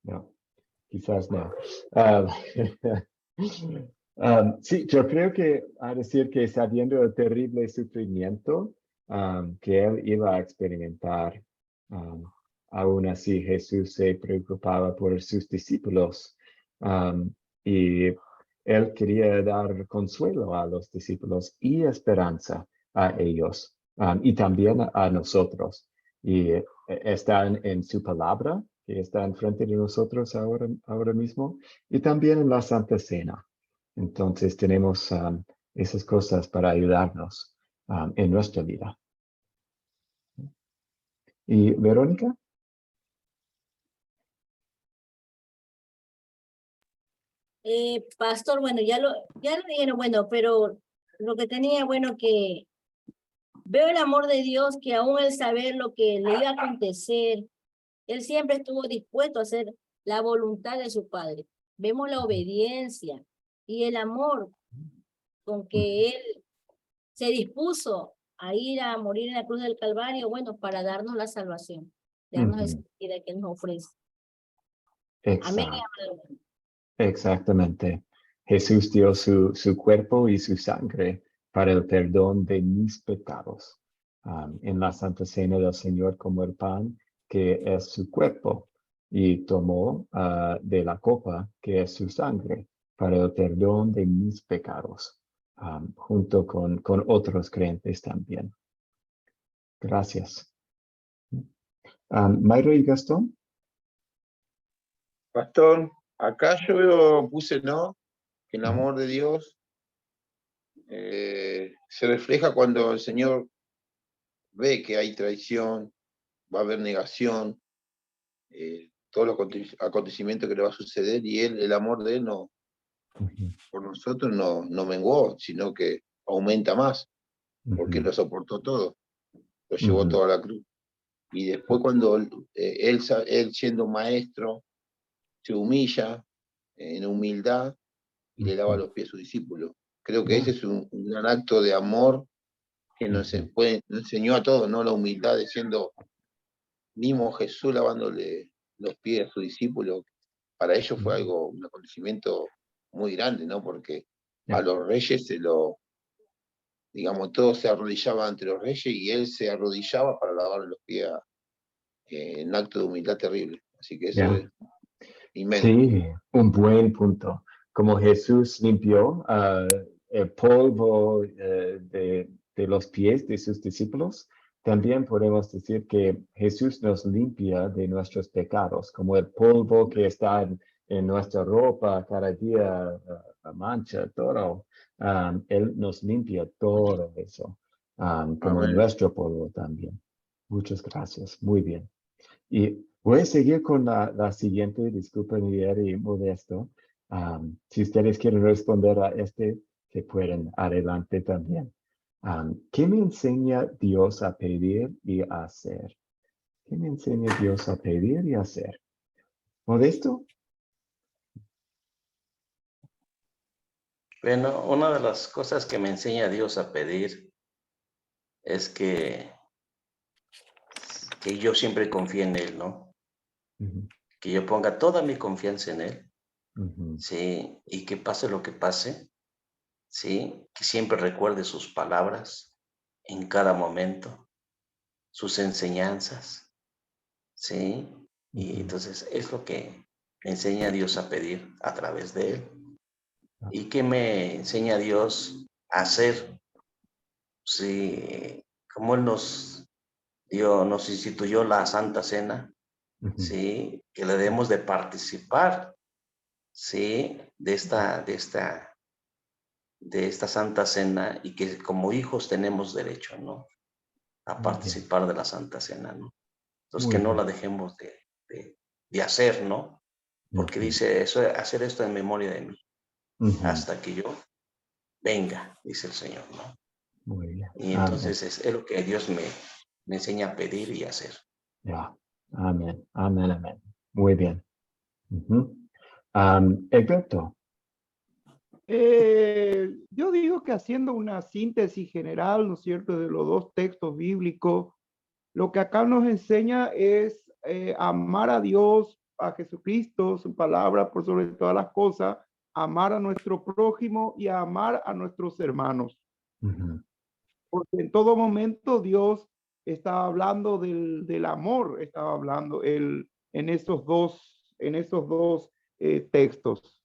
No, quizás no. Sí, yo creo que a decir que sabiendo el terrible sufrimiento que él iba a experimentar, aún así Jesús se preocupaba por sus discípulos y él quería dar consuelo a los discípulos y esperanza a ellos y también a nosotros. Y están en su palabra, que está enfrente de nosotros ahora mismo, y también en la Santa Cena. Entonces tenemos esas cosas para ayudarnos en nuestra vida. ¿Y Verónica? Pastor, bueno, ya lo dijeron, bueno, pero lo que tenía, bueno, que veo el amor de Dios, que aún el saber lo que le iba a acontecer, él siempre estuvo dispuesto a hacer la voluntad de su Padre. Vemos la obediencia y el amor con que él se dispuso a ir a morir en la cruz del Calvario, bueno, para darnos la salvación, darnos esa vida que él nos ofrece. Exacto. Amén. Exactamente. Jesús dio su cuerpo y su sangre para el perdón de mis pecados. En la Santa Cena del Señor como el pan, que es su cuerpo, y tomó de la copa, que es su sangre, para el perdón de mis pecados, junto con otros creyentes también. Gracias. Mayra y Gastón. Pastor, acá yo puse, ¿no? Que el amor de Dios se refleja cuando el Señor ve que hay traición, va a haber negación, todos los acontecimientos que le va a suceder, y el amor de él no, por nosotros no menguó, sino que aumenta más, porque lo soportó todo, lo llevó todo a la cruz. Y después cuando él siendo maestro, se humilla en humildad y le lava los pies a su discípulo. Creo que ese es un gran acto de amor que nos enseñó a todos, ¿no? La humildad de siendo mismo Jesús lavándole los pies a su discípulo. Para ellos fue un acontecimiento muy grande, ¿no? Porque a los reyes digamos, todos se arrodillaban ante los reyes y él se arrodillaba para lavarle los pies en acto de humildad terrible. Así que eso es inmenso. Sí, un buen punto. Como Jesús limpió el polvo de los pies de sus discípulos, también podemos decir que Jesús nos limpia de nuestros pecados, como el polvo que está en nuestra ropa cada día, mancha, todo. Él nos limpia todo eso, como nuestro polvo también. Muchas gracias. Muy bien. Y voy a seguir con la siguiente, disculpen, y Modesto. Si ustedes quieren responder a que pueden adelante también. ¿Qué me enseña Dios a pedir y a hacer? ¿Qué me enseña Dios a pedir y a hacer? ¿Modesto? Bueno, una de las cosas que me enseña Dios a pedir es que yo siempre confíe en Él, ¿no? Que yo ponga toda mi confianza en Él, ¿sí? Y que pase lo que pase, ¿sí? Que siempre recuerde sus palabras en cada momento, sus enseñanzas, ¿sí? Y entonces es lo que me enseña Dios a pedir a través de Él. ¿Y qué me enseña Dios a hacer? Sí, como Él nos instituyó la Santa Cena, ¿sí? Que le debemos de participar, ¿sí? De esta Santa Cena, y que como hijos tenemos derecho, ¿no? A participar de la Santa Cena, ¿no? Entonces que no la dejemos de hacer, ¿no? Porque dice eso, hacer esto en memoria de mí, hasta que yo venga, dice el Señor, ¿no? Muy bien. Y entonces es lo que Dios me enseña a pedir y hacer. Ya. Amén. Amén, amén. Muy bien. Egberto. Yo digo que haciendo una síntesis general, ¿no es cierto?, de los dos textos bíblicos, lo que acá nos enseña es amar a Dios, a Jesucristo, su palabra por sobre todas las cosas, amar a nuestro prójimo y amar a nuestros hermanos. Porque en todo momento Dios estaba hablando del amor, estaba hablando en esos dos textos.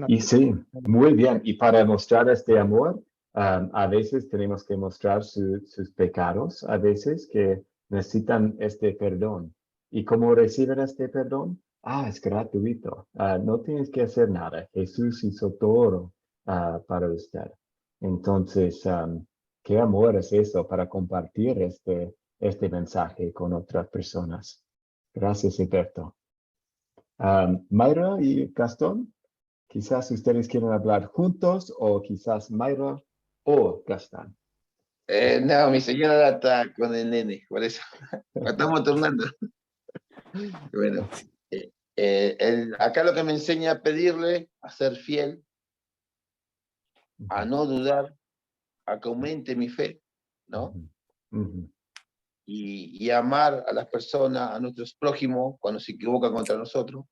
Y sí, muy bien. Y para mostrar este amor, a veces tenemos que mostrar sus pecados, a veces que necesitan este perdón. ¿Y cómo reciben este perdón? Es gratuito. No tienes que hacer nada. Jesús hizo todo para usted. Entonces, ¿qué amor es eso para compartir este mensaje con otras personas? Gracias, Egberto. Mayra y Gastón, quizás ustedes quieren hablar juntos, o quizás Mayra o Gastón. No, mi señora está con el nene, por eso estamos turnando. Bueno, acá lo que me enseña a pedirle, a ser fiel, a no dudar, a que aumente mi fe, ¿no? Y amar a las personas, a nuestros prójimos, cuando se equivocan contra nosotros,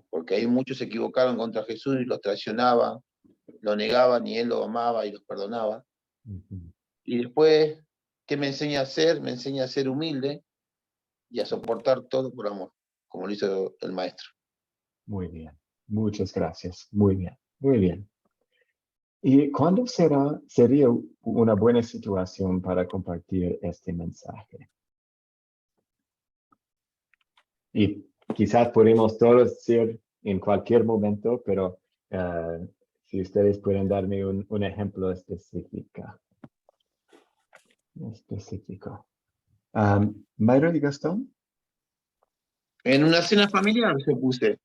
Porque ahí muchos se equivocaron contra Jesús y los traicionaban, lo negaban y él lo amaba y los perdonaba. Y después, ¿qué me enseña a hacer? Me enseña a ser humilde y a soportar todo por amor, como lo hizo el maestro. Muy bien. Muchas gracias. Muy bien. Muy bien. ¿Y cuándo sería una buena situación para compartir este mensaje? Y quizás podemos todos decir en cualquier momento, pero si ustedes pueden darme un ejemplo específico. Mayra y Gastón. En una cena familiar yo puse.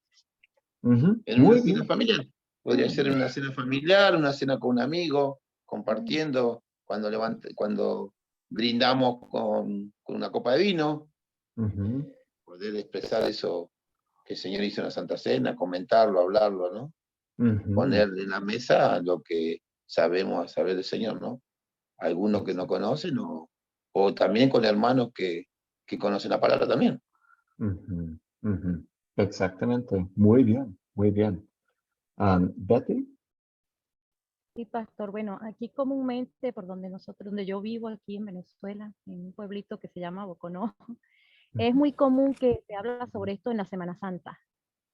En una cena familiar. Podría ser una cena familiar, una cena con un amigo, compartiendo, cuando brindamos con una copa de vino. Poder expresar eso que el Señor hizo en la Santa Cena, comentarlo, hablarlo, ¿no? Poner en la mesa lo que sabemos saber del Señor, ¿no? Algunos que no conocen, o también con hermanos que conocen la palabra también. Exactamente. Muy bien, muy bien. Betty. Sí, pastor. Bueno, aquí comúnmente, donde yo vivo aquí en Venezuela, en un pueblito que se llama Boconó, es muy común que se habla sobre esto en la Semana Santa.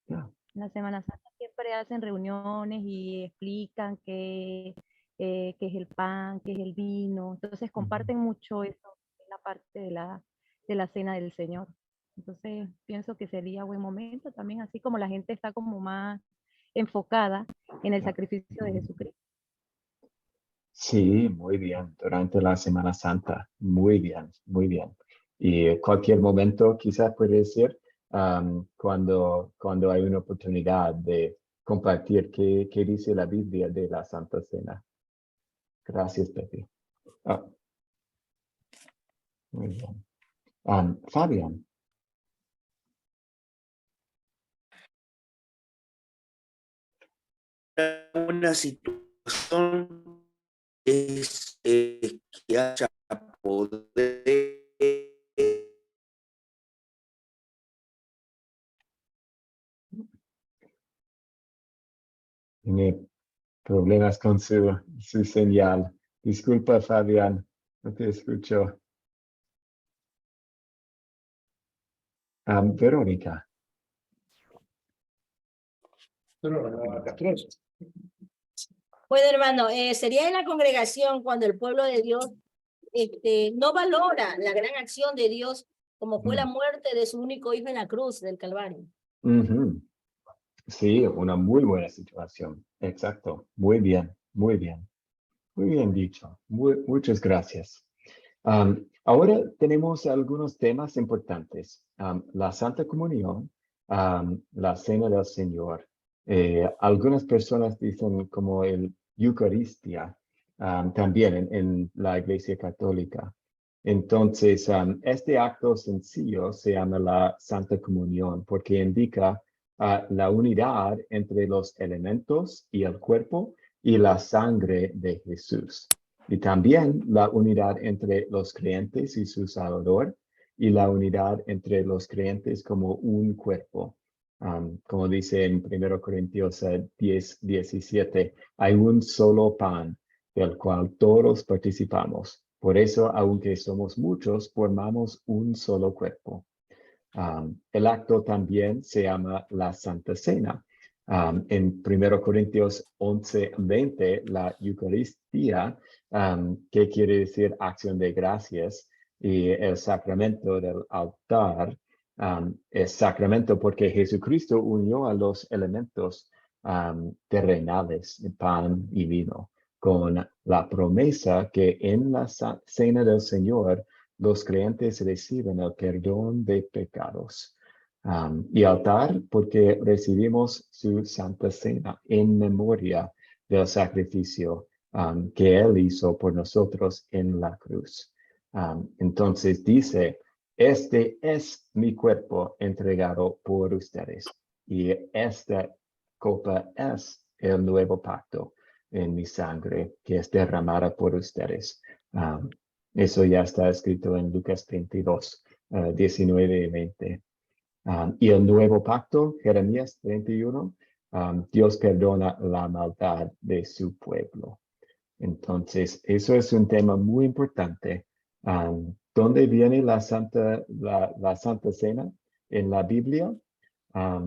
En la Semana Santa siempre hacen reuniones y explican qué es el pan, qué es el vino. Entonces comparten mucho eso en la parte de la cena del Señor. Entonces pienso que sería buen momento también, así como la gente está como más enfocada en el sacrificio de Jesucristo. Sí, muy bien. Durante la Semana Santa. Muy bien, muy bien. Y cualquier momento quizás puede ser cuando hay una oportunidad de compartir qué dice la Biblia de la Santa Cena. Gracias, Pepe. Muy bien. Fabián. Una situación es que haya poder. Tiene problemas con su señal. Disculpa, Fabián, no te escucho. Verónica. Bueno, hermano, sería en la congregación cuando el pueblo de Dios no valora la gran acción de Dios, como fue la muerte de su único hijo en la cruz del Calvario. Sí, una muy buena situación. Exacto. Muy bien, muy bien. Muy bien dicho. Muchas gracias. Ahora tenemos algunos temas importantes. La Santa Comunión, la Cena del Señor. Algunas personas dicen como el Eucaristía, también en la Iglesia Católica. Entonces, este acto sencillo se llama la Santa Comunión porque indica la unidad entre los elementos y el cuerpo y la sangre de Jesús. Y también la unidad entre los creyentes y su Salvador, y la unidad entre los creyentes como un cuerpo. Como dice en 1 Corintios 10:17, hay un solo pan del cual todos participamos. Por eso, aunque somos muchos, formamos un solo cuerpo. El acto también se llama la Santa Cena. En 1 Corintios 11:20, la Eucaristía, que quiere decir acción de gracias, y el sacramento del altar, es sacramento porque Jesucristo unió a los elementos terrenales, pan y vino, con la promesa que en la Cena del Señor los creyentes reciben el perdón de pecados. Y altar porque recibimos su Santa Cena en memoria del sacrificio que Él hizo por nosotros en la cruz. Entonces dice, este es mi cuerpo entregado por ustedes y esta copa es el nuevo pacto en mi sangre que es derramada por ustedes. Eso ya está escrito en Lucas 22, 19 y 20. Y el nuevo pacto, Jeremías 31, Dios perdona la maldad de su pueblo. Entonces, eso es un tema muy importante. ¿Dónde viene la Santa Cena en la Biblia? A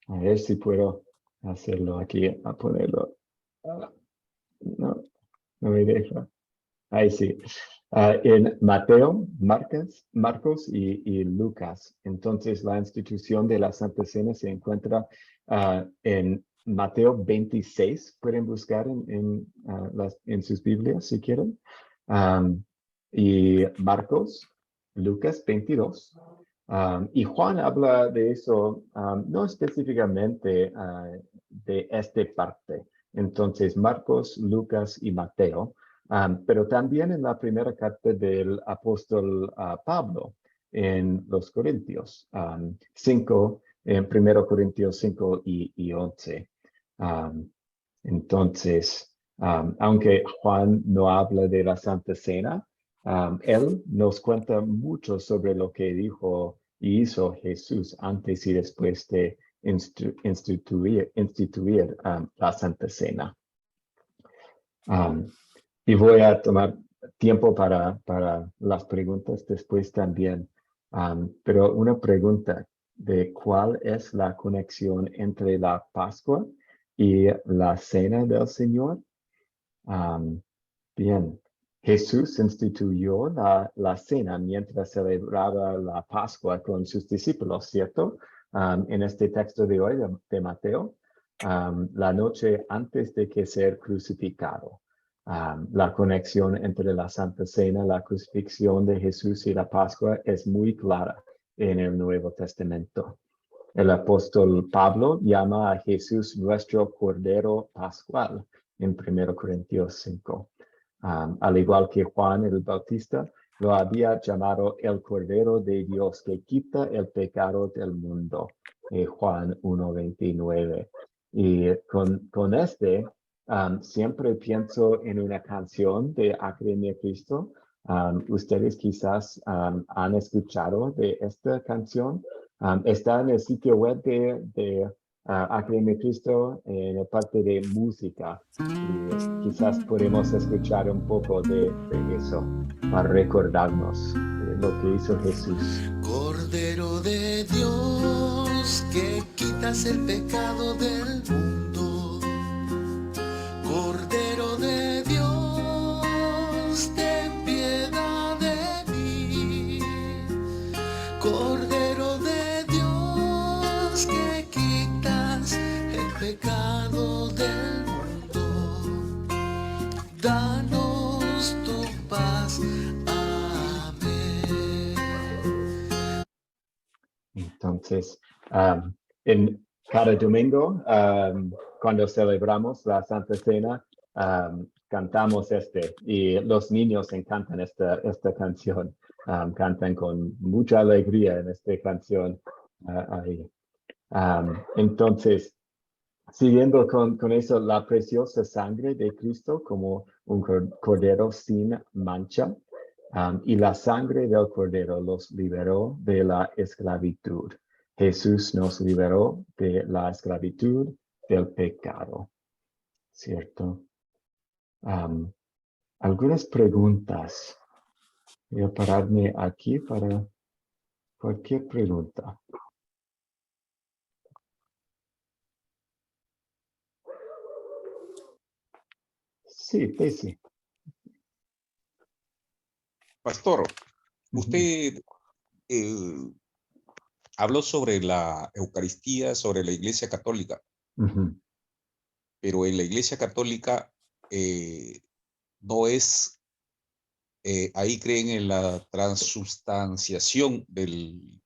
ver si puedo hacerlo aquí, a ponerlo. No me deja. Ahí sí. En Mateo, Marcos y Lucas. Entonces, la institución de la Santa Cena se encuentra en Mateo 26. Pueden buscar en sus Biblias si quieren. Y Marcos, Lucas 22. Y Juan habla de eso, no específicamente de esta parte. Entonces, Marcos, Lucas y Mateo. Pero también en la primera carta del apóstol Pablo en los Corintios 5, en 1 Corintios 5 y 11. Entonces, aunque Juan no habla de la Santa Cena, él nos cuenta mucho sobre lo que dijo y hizo Jesús antes y después de instituir la Santa Cena. Y voy a tomar tiempo para las preguntas después también. Pero una pregunta de cuál es la conexión entre la Pascua y la Cena del Señor. Bien, Jesús instituyó la cena mientras celebraba la Pascua con sus discípulos, ¿cierto? En este texto de hoy de Mateo, la noche antes de que sea crucificado. La conexión entre la Santa Cena, la crucifixión de Jesús y la Pascua es muy clara en el Nuevo Testamento. El apóstol Pablo llama a Jesús nuestro Cordero Pascual en 1 Corintios 5. Al igual que Juan el Bautista lo había llamado el Cordero de Dios que quita el pecado del mundo. Juan 1:29. Y con este, siempre pienso en una canción de Academia Cristo. Ustedes quizás han escuchado de esta canción. Está en el sitio web de Academia Cristo en la parte de música. Y quizás podemos escuchar un poco de eso para recordarnos de lo que hizo Jesús. Cordero de Dios, que quitas el pecado del mundo. Cordero de Dios, ten piedad de mí. Cordero de Dios, que quitas el pecado del mundo. Danos tu paz. Entonces, en cada domingo, cuando celebramos la Santa Cena, cantamos y los niños encantan esta canción. Cantan con mucha alegría en esta canción ahí. Entonces, siguiendo con eso, la preciosa sangre de Cristo como un cordero sin mancha. Y la sangre del Cordero los liberó de la esclavitud. Jesús nos liberó de la esclavitud del pecado. ¿Cierto? Algunas preguntas. Voy a pararme aquí para cualquier pregunta. Sí, Daisy. Pastor, usted habló sobre la Eucaristía, sobre la Iglesia Católica, pero en la Iglesia Católica no es, ahí creen en la transubstanciación del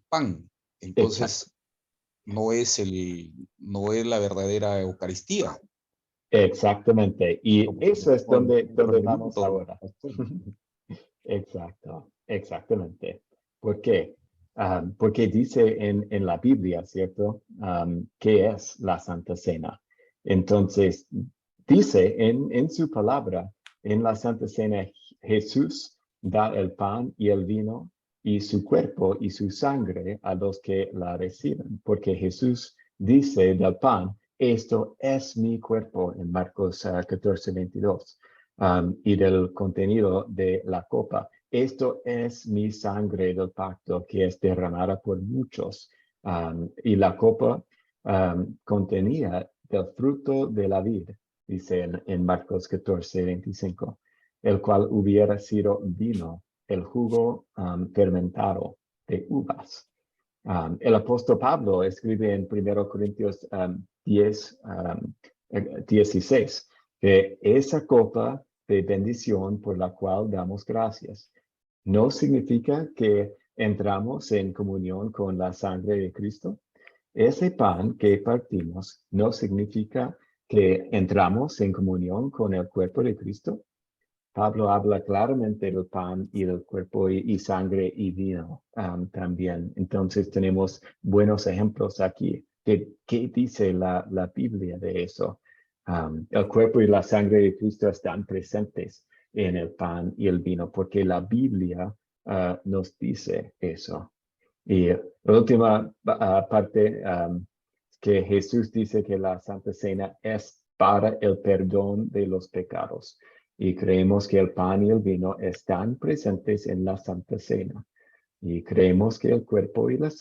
pan. Entonces, no es la verdadera Eucaristía. Exactamente, y eso es donde vamos ahora. Exactamente. ¿Por qué? Porque dice en la Biblia, ¿cierto? ¿Qué es la Santa Cena? Entonces, dice en su palabra, en la Santa Cena, Jesús da el pan y el vino y su cuerpo y su sangre a los que la reciben, porque Jesús dice del pan, esto es mi cuerpo en Marcos 14:22, y del contenido de la copa, esto es mi sangre del pacto que es derramada por muchos, y la copa contenía del fruto de la vid, dice en Marcos 14:25, el cual hubiera sido vino, el jugo fermentado de uvas. El apóstol Pablo escribe en 1 Corintios 16 que esa copa de bendición por la cual damos gracias no significa que entramos en comunión con la sangre de Cristo. Ese pan que partimos no significa que entramos en comunión con el cuerpo de Cristo. Pablo habla claramente del pan y del cuerpo y sangre y vino también. Entonces tenemos buenos ejemplos aquí. ¿Qué dice la Biblia de eso? El cuerpo y la sangre de Cristo están presentes en el pan y el vino porque la Biblia nos dice eso. Y la última parte, que Jesús dice que la Santa Cena es para el perdón de los pecados. Y creemos que el pan y el vino están presentes en la Santa Cena. Y creemos que el cuerpo y la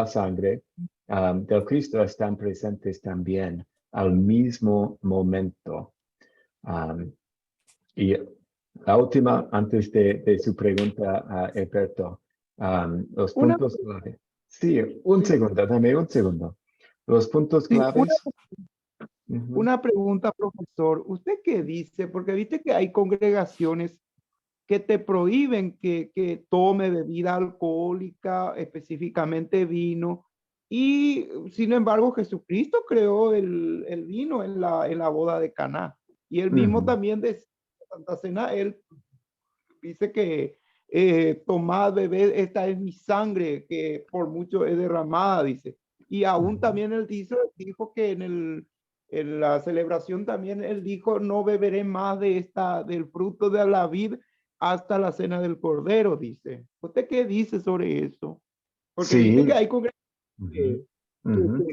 sangre del Cristo están presentes también al mismo momento. Y la última, antes de su pregunta, Alberto, los puntos clave. Sí, un segundo, dame un segundo. Los puntos claves. Una pregunta, profesor. ¿Usted qué dice? Porque viste que hay congregaciones que te prohíben que tome bebida alcohólica, específicamente vino. Y sin embargo, Jesucristo creó el vino en la boda de Caná. Y él mismo también de Santa Cena, él dice que tomad, bebed, esta es mi sangre, que por mucho es derramada, dice. Y aún también él dijo que en la celebración también él dijo, no beberé más del fruto de la vid hasta la cena del Cordero, dice. ¿Usted qué dice sobre eso? Porque dice que hay congregaciones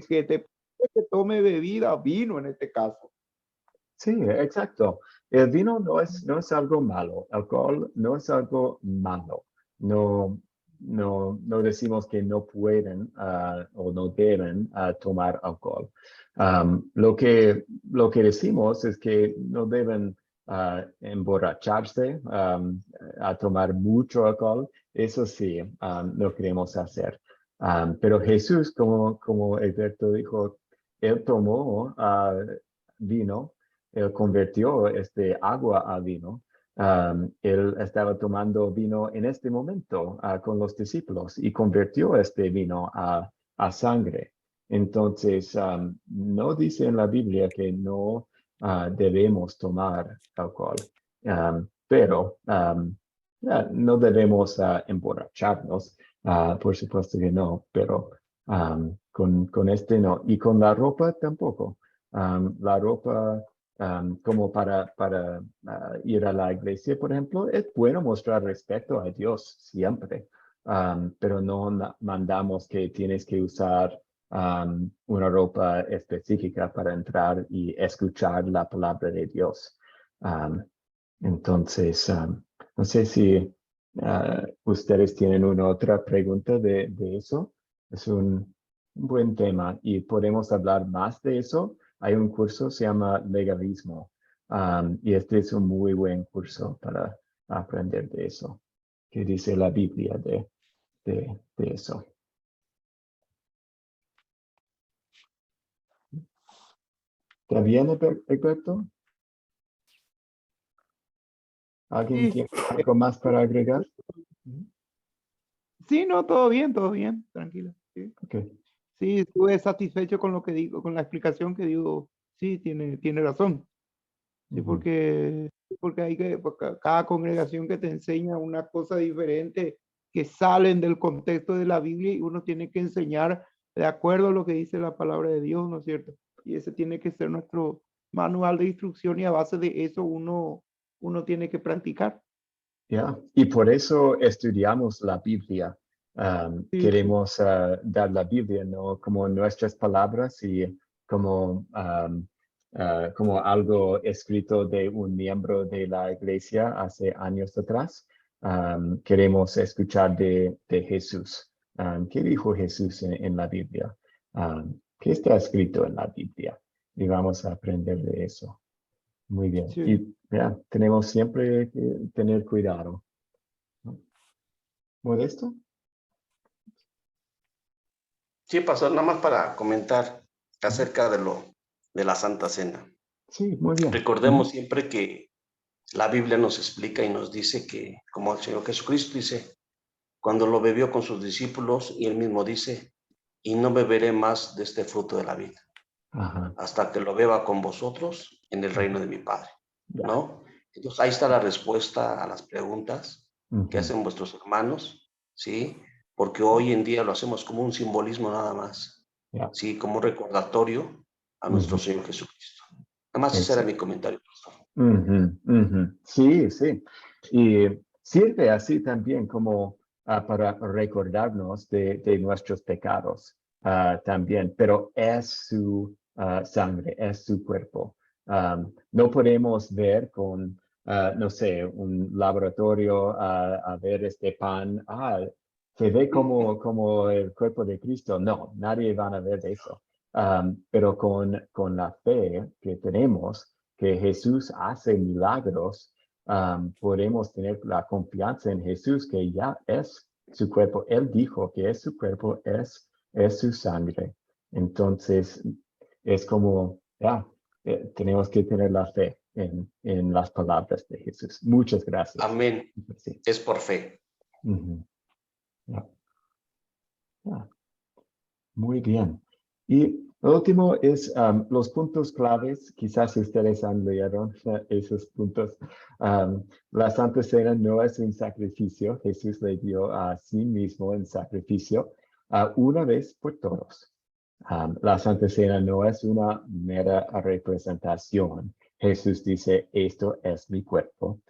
que te que tome bebida, vino en este caso. Sí, exacto. El vino no es algo malo. Alcohol no es algo malo. No decimos que no pueden o no deben tomar alcohol. Lo que decimos es que no deben emborracharse, a tomar mucho alcohol. Eso sí, no queremos hacer. Pero Jesús, como Alberto dijo, él tomó vino. Él convirtió agua a vino. Él estaba tomando vino en este momento con los discípulos y convirtió este vino a sangre. Entonces, no dice en la Biblia que no debemos tomar alcohol, pero no debemos emborracharnos, por supuesto que no, pero con este no. Y con la ropa tampoco. La ropa como para ir a la iglesia, por ejemplo, es bueno mostrar respeto a Dios siempre, pero no mandamos que tienes que usar una ropa específica para entrar y escuchar la palabra de Dios. Entonces, no sé si ustedes tienen una otra pregunta de eso. Es un buen tema y podemos hablar más de eso. Hay un curso, se llama Legalismo, y este es un muy buen curso para aprender de eso. ¿Qué dice la Biblia de eso? ¿Está bien, Alberto? ¿Alguien tiene algo más para agregar? Sí, no, todo bien, tranquilo. Sí. Okay. Sí, estuve satisfecho con lo que digo, con la explicación que digo. Sí, tiene razón. Sí, porque cada congregación que te enseña una cosa diferente que salen del contexto de la Biblia y uno tiene que enseñar de acuerdo a lo que dice la palabra de Dios, ¿no es cierto? Y ese tiene que ser nuestro manual de instrucción y a base de eso uno tiene que practicar. Y por eso estudiamos la Biblia. Sí. Queremos dar la Biblia, ¿no? Como nuestras palabras y como algo escrito de un miembro de la iglesia hace años atrás. Queremos escuchar de Jesús. ¿Qué dijo Jesús en la Biblia? ¿Qué está escrito en la Biblia? Y vamos a aprender de eso. Muy bien. Sí. Y tenemos siempre que tener cuidado. ¿Modesto? Sí, pastor, nada más para comentar acerca de la Santa Cena. Sí, muy bien. Recordemos siempre que la Biblia nos explica y nos dice que, como el Señor Jesucristo dice, cuando lo bebió con sus discípulos, y él mismo dice, y no beberé más de este fruto de la vida, hasta que lo beba con vosotros en el reino de mi Padre, ¿no? Entonces ahí está la respuesta a las preguntas que hacen vuestros hermanos, ¿sí? Porque hoy en día lo hacemos como un simbolismo nada más, ¿sí? Como un recordatorio a nuestro Señor Jesucristo. Nada más ese era mi comentario, pastor. Sí, sí. Y sirve así también como para recordarnos de nuestros pecados también, pero es su sangre, es su cuerpo. No podemos ver con, no sé, un laboratorio a ver este pan, se ve como el cuerpo de Cristo. No, nadie va a ver eso. Pero con la fe que tenemos, que Jesús hace milagros, podemos tener la confianza en Jesús que ya es su cuerpo. Él dijo que es su cuerpo, es su sangre. Entonces, es como, tenemos que tener la fe en las palabras de Jesús. Muchas gracias. Amén. Sí. Es por fe. Muy bien. Y lo último es los puntos claves. Quizás ustedes han leído esos puntos. La Santa Cena no es un sacrificio. Jesús le dio a sí mismo en sacrificio una vez por todos. La Santa Cena no es una mera representación. Jesús dice, esto es mi cuerpo.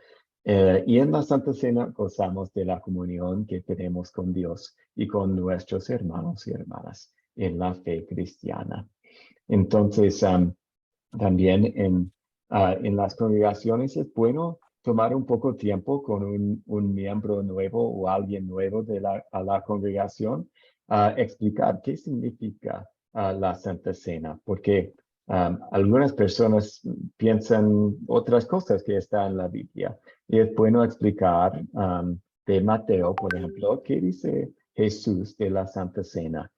Y en la Santa Cena gozamos de la comunión que tenemos con Dios y con nuestros hermanos y hermanas en la fe cristiana. Entonces, también en las congregaciones es bueno tomar un poco tiempo con un miembro nuevo o alguien nuevo a la congregación, explicar qué significa la Santa Cena, porque algunas personas piensan otras cosas que están en la Biblia. Y es bueno explicar de Mateo, por ejemplo, qué dice Jesús de la Santa Cena.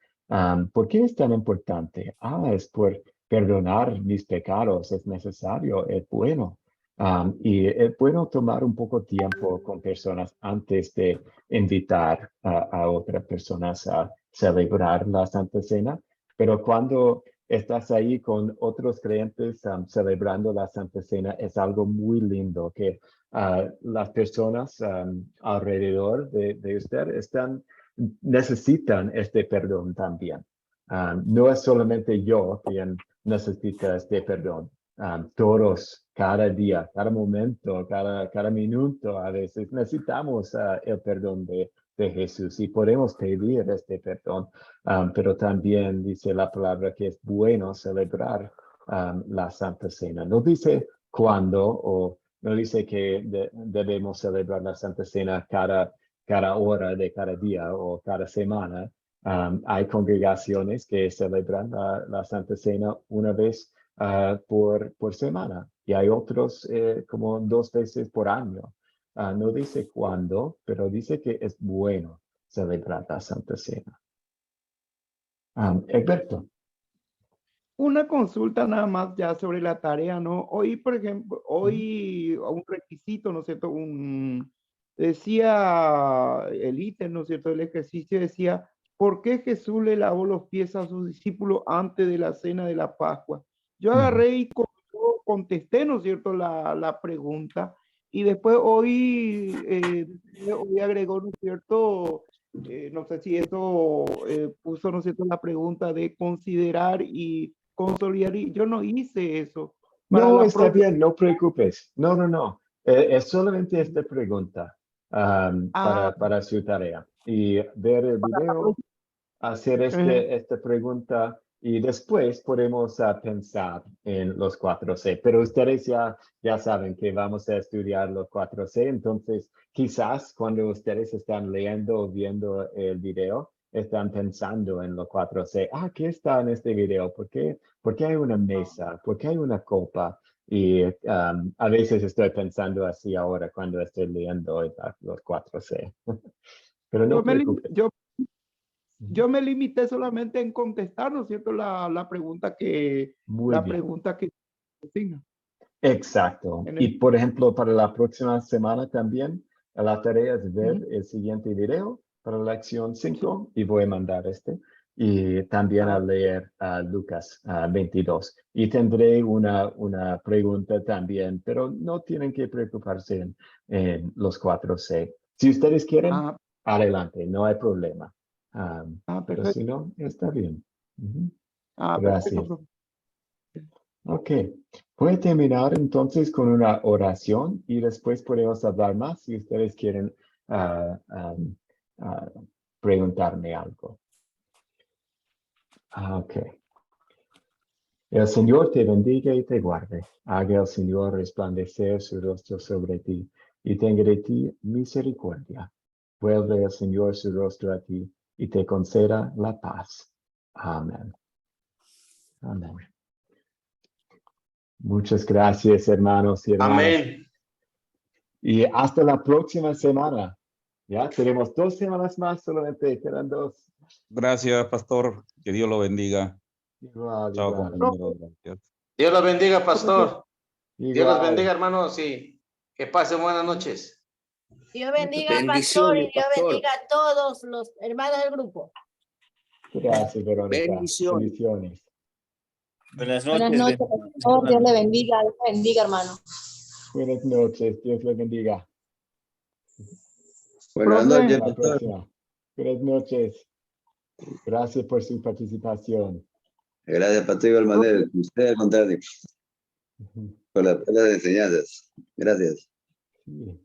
¿Por qué es tan importante? Es por perdonar mis pecados, es necesario, es bueno. Y es bueno tomar un poco tiempo con personas antes de invitar a otras personas a celebrar la Santa Cena. Pero cuando estás ahí con otros creyentes celebrando la Santa Cena, es algo muy lindo que las personas alrededor de usted necesitan este perdón también. No es solamente yo quien necesita este perdón. Todos, cada día, cada momento, cada minuto, a veces necesitamos el perdón de Jesús y podemos pedir este perdón. Pero también dice la palabra que es bueno celebrar la Santa Cena. No dice cuándo o no dice que debemos celebrar la Santa Cena cada hora de cada día o cada semana. Hay congregaciones que celebran la Santa Cena una vez por semana y hay otros como 2 veces por año. No dice cuándo, pero dice que es bueno celebrar la Santa Cena. Egberto. Una consulta nada más ya sobre la tarea, ¿no? Hoy, por ejemplo, un requisito, ¿no es cierto? Decía el ítem, ¿no es cierto? El ejercicio decía, ¿por qué Jesús le lavó los pies a sus discípulos antes de la cena de la Pascua? Yo agarré y contesté, ¿no es cierto?, la pregunta. Y después hoy agregó, ¿no es cierto?, no sé si eso puso, ¿no es cierto?, la pregunta de considerar y consolidar. Y yo no hice eso. No, está bien, no preocupes. No. Es solamente esta pregunta. para su tarea. Y ver el video, hacer esta pregunta y después podemos pensar en los 4C. Pero ustedes ya saben que vamos a estudiar los 4C, entonces quizás cuando ustedes están leyendo o viendo el video, están pensando en los 4C. ¿Qué está en este video? ¿Por qué hay una mesa? ¿Por qué hay una copa? Y a veces estoy pensando así ahora cuando estoy leyendo los 4C. Pero no te preocupes. Yo me limité solamente en contestar, ¿no es cierto? La pregunta que... pregunta que tenga. Exacto. Y por ejemplo, para la próxima semana también, la tarea es ver el siguiente video para la lección 5 y voy a mandar y también a leer Lucas 22. Y tendré una pregunta también, pero no tienen que preocuparse en los 4C. Si ustedes quieren, adelante, no hay problema. Pero si no, está bien. Gracias. Perfecto. Ok, voy a terminar entonces con una oración y después podemos hablar más si ustedes quieren preguntarme algo. Ok. El Señor te bendiga y te guarde. Haga el Señor resplandecer su rostro sobre ti y tenga de ti misericordia. Vuelve el Señor su rostro a ti y te conceda la paz. Amén. Amén. Muchas gracias, hermanos y hermanas. Amén. Y hasta la próxima semana. Ya tenemos 2 semanas más, solamente quedan 2. Gracias, pastor. Que Dios lo bendiga. Igual, Chao, igual. compañero. Gracias. Dios los bendiga, pastor. Dios los Igual. bendiga, hermanos, y que pasen buenas noches. Dios bendiga, pastor, y Dios bendiga a todos los hermanos del grupo. Gracias, Verónica. Bendiciones. Bendiciones. Buenas noches. Buenas noches, pastor. Dios le bendiga, hermano. Buenas noches. Dios le bendiga. Buenas noches, Hasta la pastor. próxima. Buenas noches. Gracias por su participación. Gracias, pastor Igual Manel. Usted al contrario. Por las enseñanzas. Gracias. Sí.